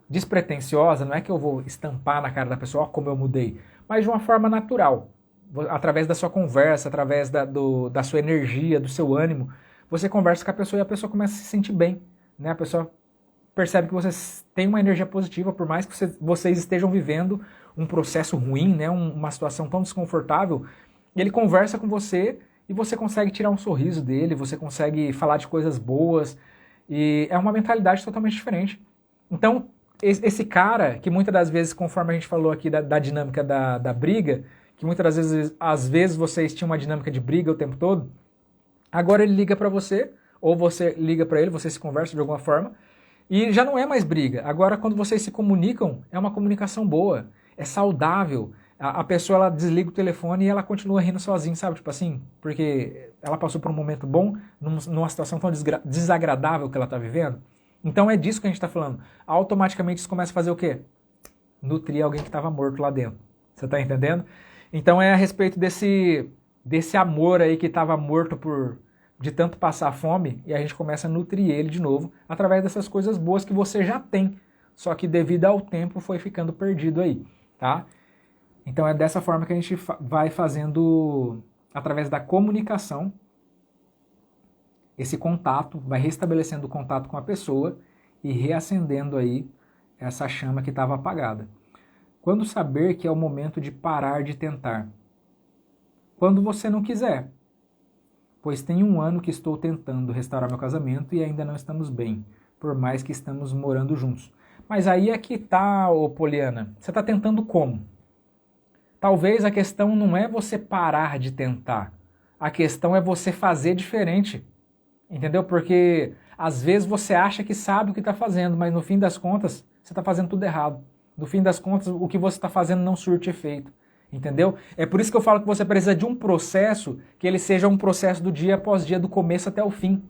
despretensiosa, não é que eu vou estampar na cara da pessoa, ó, como eu mudei, mas de uma forma natural, através da sua conversa, através da sua energia, do seu ânimo, você conversa com a pessoa e a pessoa começa a se sentir bem, né? A pessoa percebe que você tem uma energia positiva, por mais que vocês estejam vivendo um processo ruim, né? Uma situação tão desconfortável, e ele conversa com você e você consegue tirar um sorriso dele, você consegue falar de coisas boas, e é uma mentalidade totalmente diferente. Então, esse cara, que muitas das vezes, conforme a gente falou aqui da dinâmica da briga, que muitas das vezes, às vezes vocês tinham uma dinâmica de briga o tempo todo, agora ele liga para você, ou você liga para ele, vocês se conversam de alguma forma, e já não é mais briga. Agora, quando vocês se comunicam, é uma comunicação boa, é saudável. A pessoa, ela desliga o telefone e ela continua rindo sozinha, sabe? Tipo assim, porque ela passou por um momento bom, numa situação tão desagradável que ela está vivendo. Então é disso que a gente está falando. Automaticamente isso começa a fazer o quê? Nutrir alguém que estava morto lá dentro. Você está entendendo? Então é a respeito desse amor aí que estava morto de tanto passar fome, e a gente começa a nutrir ele de novo através dessas coisas boas que você já tem, só que devido ao tempo foi ficando perdido aí, tá? Então é dessa forma que a gente vai fazendo, através da comunicação, esse contato, vai restabelecendo o contato com a pessoa e reacendendo aí essa chama que estava apagada. Quando saber que é o momento de parar de tentar? Quando você não quiser. pois tem 1 ano que estou tentando restaurar meu casamento e ainda não estamos bem, por mais que estamos morando juntos. Mas aí é que tá, ô Poliana, você está tentando como? Talvez a questão não é você parar de tentar, a questão é você fazer diferente, entendeu? Porque às vezes você acha que sabe o que está fazendo, mas no fim das contas você está fazendo tudo errado. No fim das contas o que você está fazendo não surte efeito, entendeu? É por isso que eu falo que você precisa de um processo que ele seja um processo do dia após dia, do começo até o fim.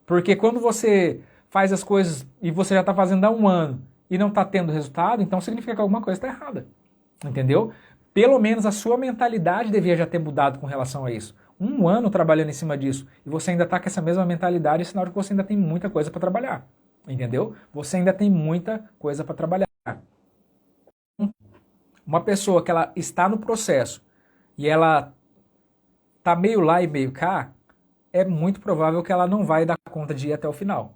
Porque quando você faz as coisas e você já está fazendo há 1 ano e não está tendo resultado, então significa que alguma coisa está errada, entendeu? Pelo menos a sua mentalidade devia já ter mudado com relação a isso. 1 ano trabalhando em cima disso e você ainda está com essa mesma mentalidade, é sinal de que você ainda tem muita coisa para trabalhar, entendeu? Você ainda tem muita coisa para trabalhar. Uma pessoa que ela está no processo e ela está meio lá e meio cá, é muito provável que ela não vai dar conta de ir até o final.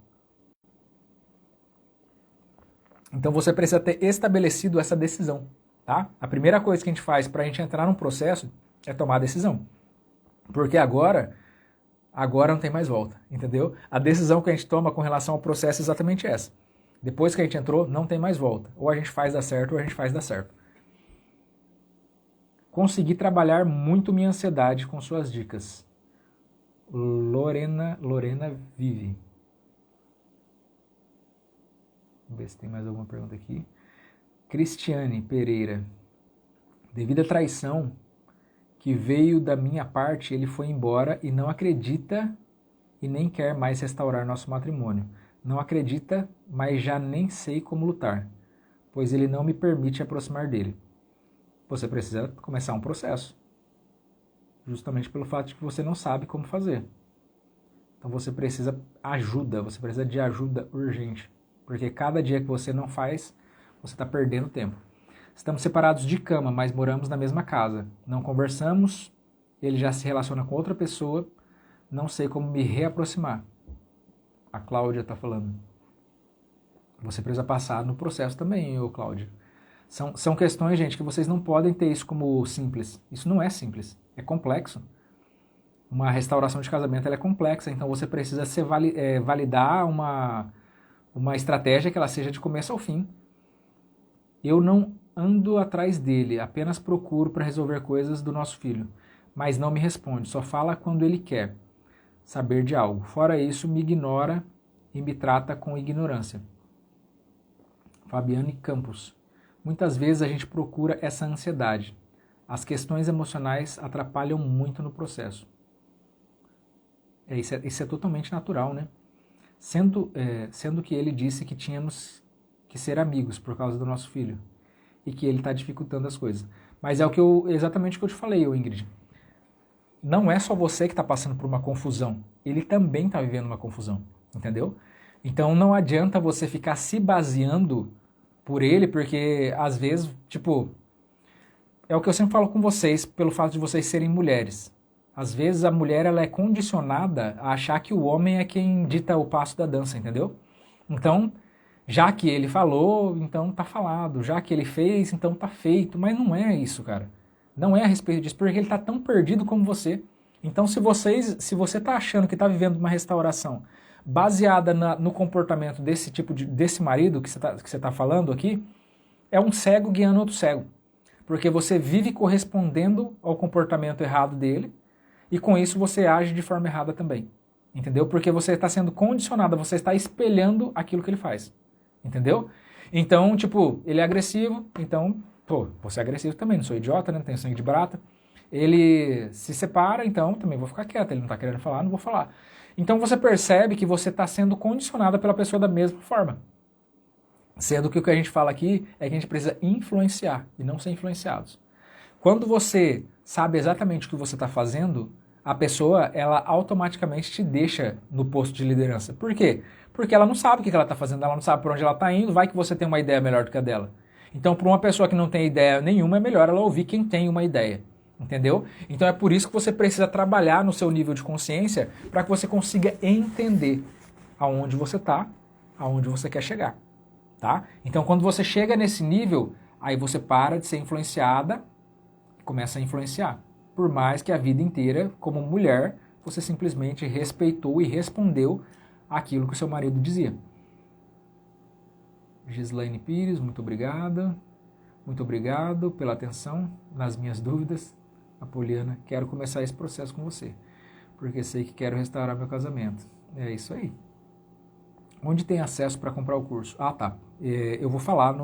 Então você precisa ter estabelecido essa decisão, tá? A primeira coisa que a gente faz para a gente entrar num processo é tomar a decisão. Porque agora não tem mais volta, entendeu? A decisão que a gente toma com relação ao processo é exatamente essa. Depois que a gente entrou, não tem mais volta. Ou a gente faz dar certo, ou a gente faz dar certo. Consegui trabalhar muito minha ansiedade com suas dicas. Lorena Vive. Vamos ver se tem mais alguma pergunta aqui. Cristiane Pereira. Devido à traição que veio da minha parte, ele foi embora e não acredita e nem quer mais restaurar nosso matrimônio. Não acredita, mas já nem sei como lutar, pois ele não me permite aproximar dele. Você precisa começar um processo, justamente pelo fato de que você não sabe como fazer. Então você precisa de ajuda urgente, porque cada dia que você não faz, você está perdendo tempo. Estamos separados de cama, mas moramos na mesma casa. Não conversamos, ele já se relaciona com outra pessoa, não sei como me reaproximar. A Cláudia está falando. Você precisa passar no processo também, ô Cláudia. São questões, gente, que vocês não podem ter isso como simples. Isso não é simples, é complexo. Uma restauração de casamento ela é complexa, então você precisa validar uma estratégia que ela seja de começo ao fim. Eu não ando atrás dele, apenas procuro para resolver coisas do nosso filho, mas não me responde, só fala quando ele quer saber de algo. Fora isso, me ignora e me trata com ignorância. Fabiane Campos. Muitas vezes a gente procura essa ansiedade. As questões emocionais atrapalham muito no processo. Isso é totalmente natural, né? Sendo que ele disse que tínhamos que ser amigos por causa do nosso filho e que ele está dificultando as coisas. Mas é exatamente o que eu te falei, Ingrid. Não é só você que está passando por uma confusão. Ele também está vivendo uma confusão, entendeu? Então não adianta você ficar se baseando por ele, porque às vezes, é o que eu sempre falo com vocês, pelo fato de vocês serem mulheres. Às vezes a mulher ela é condicionada a achar que o homem é quem dita o passo da dança, entendeu? Então, já que ele falou, então tá falado. Já que ele fez, então tá feito. Mas não é isso, cara. Não é a respeito disso, porque ele tá tão perdido como você. Então, se você tá achando que tá vivendo uma restauração baseada no comportamento desse marido que você tá falando aqui, é um cego guiando outro cego. Porque você vive correspondendo ao comportamento errado dele, e com isso você age de forma errada também. Entendeu? Porque você está sendo condicionado, você está espelhando aquilo que ele faz. Entendeu? Então, ele é agressivo, então, você é agressivo também, não sou idiota, né? Não tenho sangue de barata. Ele se separa, então também vou ficar quieto, ele não está querendo falar, não vou falar. Então você percebe que você está sendo condicionado pela pessoa da mesma forma. Sendo que o que a gente fala aqui é que a gente precisa influenciar e não ser influenciados. Quando você sabe exatamente o que você está fazendo, a pessoa, ela automaticamente te deixa no posto de liderança. Por quê? Porque ela não sabe o que ela está fazendo, ela não sabe por onde ela está indo, vai que você tem uma ideia melhor do que a dela. Então, para uma pessoa que não tem ideia nenhuma, é melhor ela ouvir quem tem uma ideia. Entendeu? Então é por isso que você precisa trabalhar no seu nível de consciência para que você consiga entender aonde você está, aonde você quer chegar. Tá? Então, quando você chega nesse nível, aí você para de ser influenciada e começa a influenciar. Por mais que a vida inteira, como mulher, você simplesmente respeitou e respondeu aquilo que o seu marido dizia. Gislaine Pires, muito obrigada. Muito obrigado pela atenção nas minhas dúvidas. Apoliana, quero começar esse processo com você, porque sei que quero restaurar meu casamento. É isso aí. Onde tem acesso para comprar o curso? Ah, tá. Eu vou falar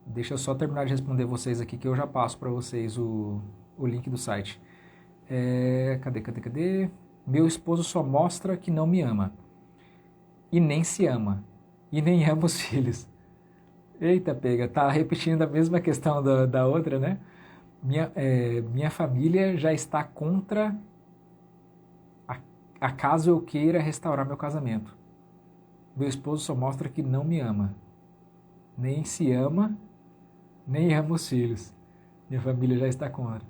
Deixa eu só terminar de responder vocês aqui, que eu já passo para vocês o link do site. Cadê? Meu esposo só mostra que não me ama. E nem se ama. E nem ama os filhos. Eita, pega. Tá repetindo a mesma questão da outra, né? Minha família já está contra caso eu queira restaurar meu casamento. Meu esposo só mostra que não me ama. Nem se ama, nem ama os filhos. Minha família já está contra.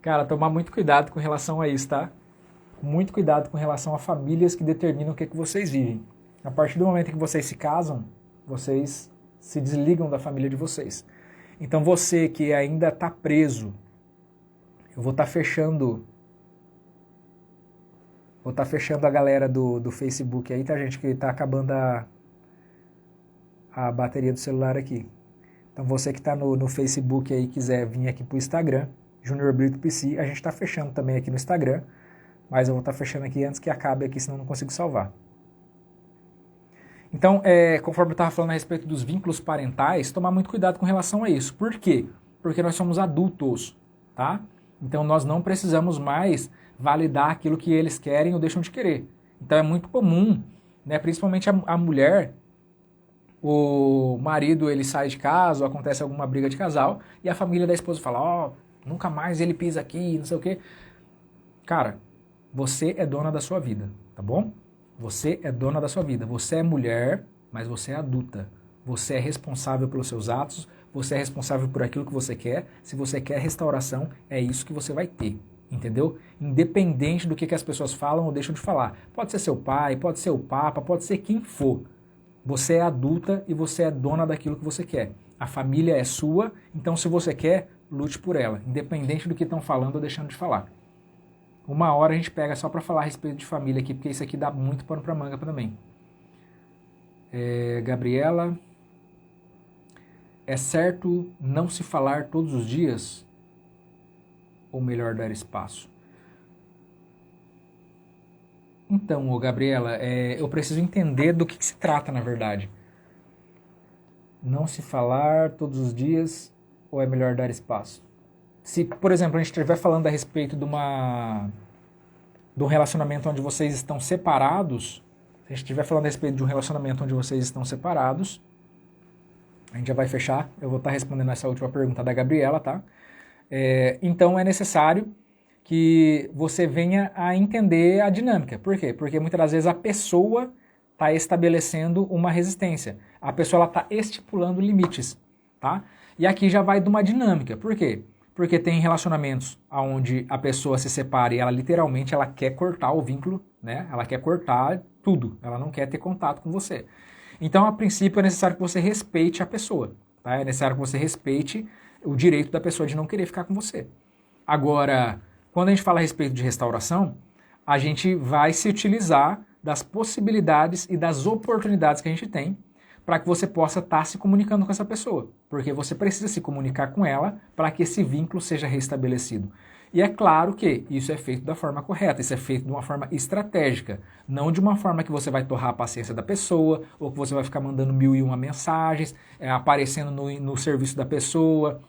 Cara, tomar muito cuidado com relação a isso, tá? Muito cuidado com relação a famílias que determinam o que vocês vivem. A partir do momento em que vocês se casam, vocês se desligam da família de vocês. Então você que ainda está preso, eu vou estar fechando a galera do Facebook aí, tá, gente? Que está acabando a bateria do celular aqui. Então você que está no Facebook aí, quiser vir aqui para o Instagram, Junior Brito PC, a gente está fechando também aqui no Instagram, mas eu vou estar fechando aqui antes que acabe aqui, senão eu não consigo salvar. Então, conforme eu estava falando a respeito dos vínculos parentais, tomar muito cuidado com relação a isso. Por quê? Porque nós somos adultos, tá? Então nós não precisamos mais validar aquilo que eles querem ou deixam de querer. Então é muito comum, né, principalmente a mulher, o marido ele sai de casa, ou acontece alguma briga de casal, e a família da esposa fala, nunca mais ele pisa aqui, não sei o quê. Cara, você é dona da sua vida, tá bom? Você é dona da sua vida. Você é mulher, mas você é adulta. Você é responsável pelos seus atos, você é responsável por aquilo que você quer. Se você quer restauração, é isso que você vai ter, entendeu? Independente do que as pessoas falam ou deixam de falar. Pode ser seu pai, pode ser o papa, pode ser quem for. Você é adulta e você é dona daquilo que você quer. A família é sua, então se você quer, lute por ela, independente do que estão falando ou deixando de falar. Uma hora a gente pega só para falar a respeito de família aqui, porque isso aqui dá muito pano para manga também. Gabriela, é certo não se falar todos os dias? Ou melhor, dar espaço? Então, Gabriela, eu preciso entender do que se trata, na verdade. Não se falar todos os dias ou é melhor dar espaço? Se, por exemplo, a gente estiver falando a respeito de um relacionamento onde vocês estão separados, se a gente estiver falando a respeito de um relacionamento onde vocês estão separados, a gente já vai fechar, eu vou estar respondendo essa última pergunta da Gabriela, tá? Então é necessário que você venha a entender a dinâmica. Por quê? Porque muitas das vezes a pessoa está estabelecendo uma resistência. A pessoa está estipulando limites, tá? E aqui já vai de uma dinâmica. Por quê? Porque tem relacionamentos onde a pessoa se separa e ela literalmente quer cortar o vínculo, né? Ela quer cortar tudo, ela não quer ter contato com você. Então, a princípio, é necessário que você respeite a pessoa, tá? É necessário que você respeite o direito da pessoa de não querer ficar com você. Agora, quando a gente fala a respeito de restauração, a gente vai se utilizar das possibilidades e das oportunidades que a gente tem para que você possa estar se comunicando com essa pessoa, porque você precisa se comunicar com ela para que esse vínculo seja restabelecido. E é claro que isso é feito da forma correta, isso é feito de uma forma estratégica, não de uma forma que você vai torrar a paciência da pessoa, ou que você vai ficar mandando 1001 mensagens, aparecendo no serviço da pessoa,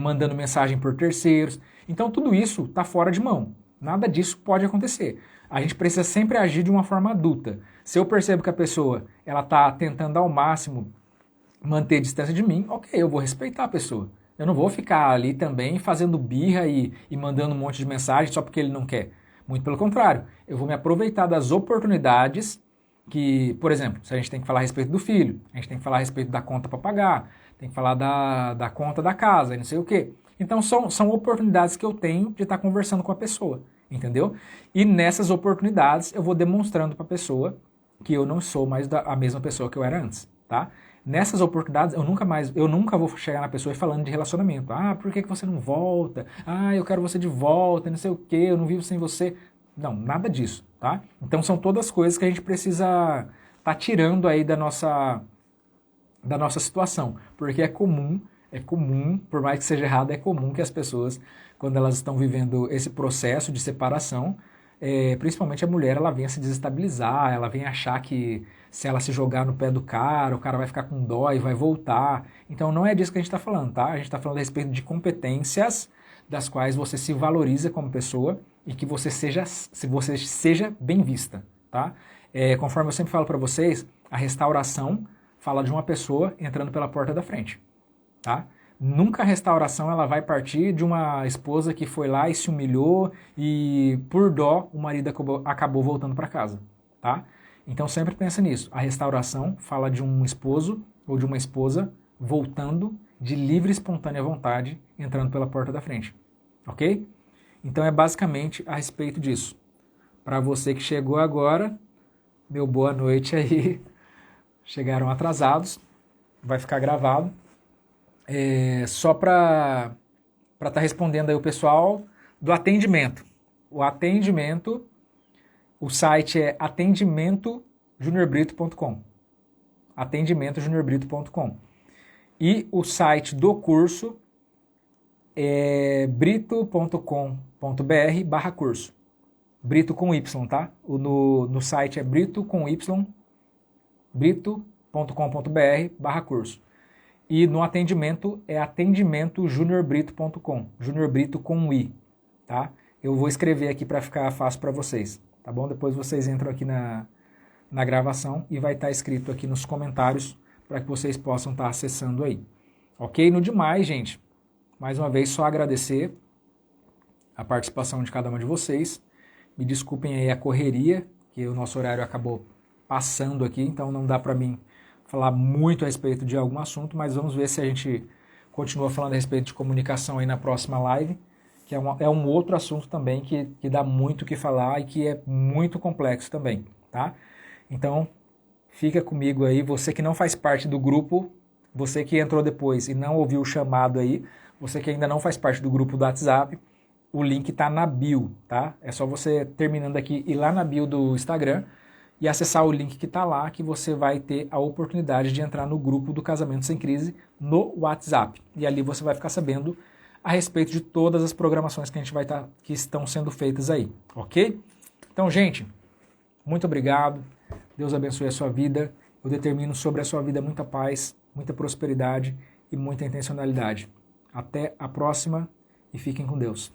mandando mensagem por terceiros. Então tudo isso está fora de mão, nada disso pode acontecer. A gente precisa sempre agir de uma forma adulta. Se eu percebo que a pessoa está tentando ao máximo manter distância de mim, ok, eu vou respeitar a pessoa. Eu não vou ficar ali também fazendo birra e mandando um monte de mensagem só porque ele não quer. Muito pelo contrário, eu vou me aproveitar das oportunidades que, por exemplo, se a gente tem que falar a respeito do filho, a gente tem que falar a respeito da conta para pagar, tem que falar da conta da casa e não sei o quê. Então são oportunidades que eu tenho de estar conversando com a pessoa, entendeu? E nessas oportunidades eu vou demonstrando para a pessoa que eu não sou mais a mesma pessoa que eu era antes, tá? Nessas oportunidades, eu nunca vou chegar na pessoa e falando de relacionamento. Ah, por que você não volta? Ah, eu quero você de volta, não sei o quê, eu não vivo sem você. Não, nada disso, tá? Então são todas coisas que a gente precisa tá tirando aí da nossa situação, porque é comum, por mais que seja errado, é comum que as pessoas, quando elas estão vivendo esse processo de separação, principalmente a mulher, ela venha se desestabilizar, ela venha achar que se ela se jogar no pé do cara, o cara vai ficar com dó e vai voltar. Então não é disso que a gente está falando, tá? A gente está falando a respeito de competências das quais você se valoriza como pessoa e que você seja bem vista, tá? Conforme eu sempre falo para vocês, a restauração fala de uma pessoa entrando pela porta da frente, tá? Nunca a restauração ela vai partir de uma esposa que foi lá e se humilhou e por dó o marido acabou voltando para casa, tá? Então sempre pensa nisso. A restauração fala de um esposo ou de uma esposa voltando de livre e espontânea vontade, entrando pela porta da frente, ok? Então é basicamente a respeito disso. Para você que chegou agora, meu boa noite aí. Chegaram atrasados, vai ficar gravado. Só para estar respondendo aí o pessoal do atendimento. O atendimento, o site é atendimentojuniorbrito.com. atendimentojuniorbrito.com. E o site do curso é brito.com.br/curso. Brito com Y, tá? No site é brito com Y, brito.com.br/curso. E no atendimento é atendimentojuniorbrito.com, Junior Brito com um I, tá? Eu vou escrever aqui para ficar fácil para vocês, tá bom? Depois vocês entram aqui na gravação e vai estar escrito aqui nos comentários para que vocês possam estar acessando aí. Ok? No demais, gente, mais uma vez só agradecer a participação de cada um de vocês. Me desculpem aí a correria, que o nosso horário acabou passando aqui, então não dá para mim falar muito a respeito de algum assunto, mas vamos ver se a gente continua falando a respeito de comunicação aí na próxima live, que é um outro assunto também que dá muito o que falar e que é muito complexo também, tá? Então, fica comigo aí, você que não faz parte do grupo, você que entrou depois e não ouviu o chamado aí, você que ainda não faz parte do grupo do WhatsApp, o link está na bio, tá? É só você, terminando aqui, ir lá na bio do Instagram e acessar o link que está lá, que você vai ter a oportunidade de entrar no grupo do Casamento Sem Crise no WhatsApp. E ali você vai ficar sabendo a respeito de todas as programações que a gente vai que estão sendo feitas aí, ok? Então, gente, muito obrigado. Deus abençoe a sua vida. Eu determino sobre a sua vida muita paz, muita prosperidade e muita intencionalidade. Até a próxima e fiquem com Deus.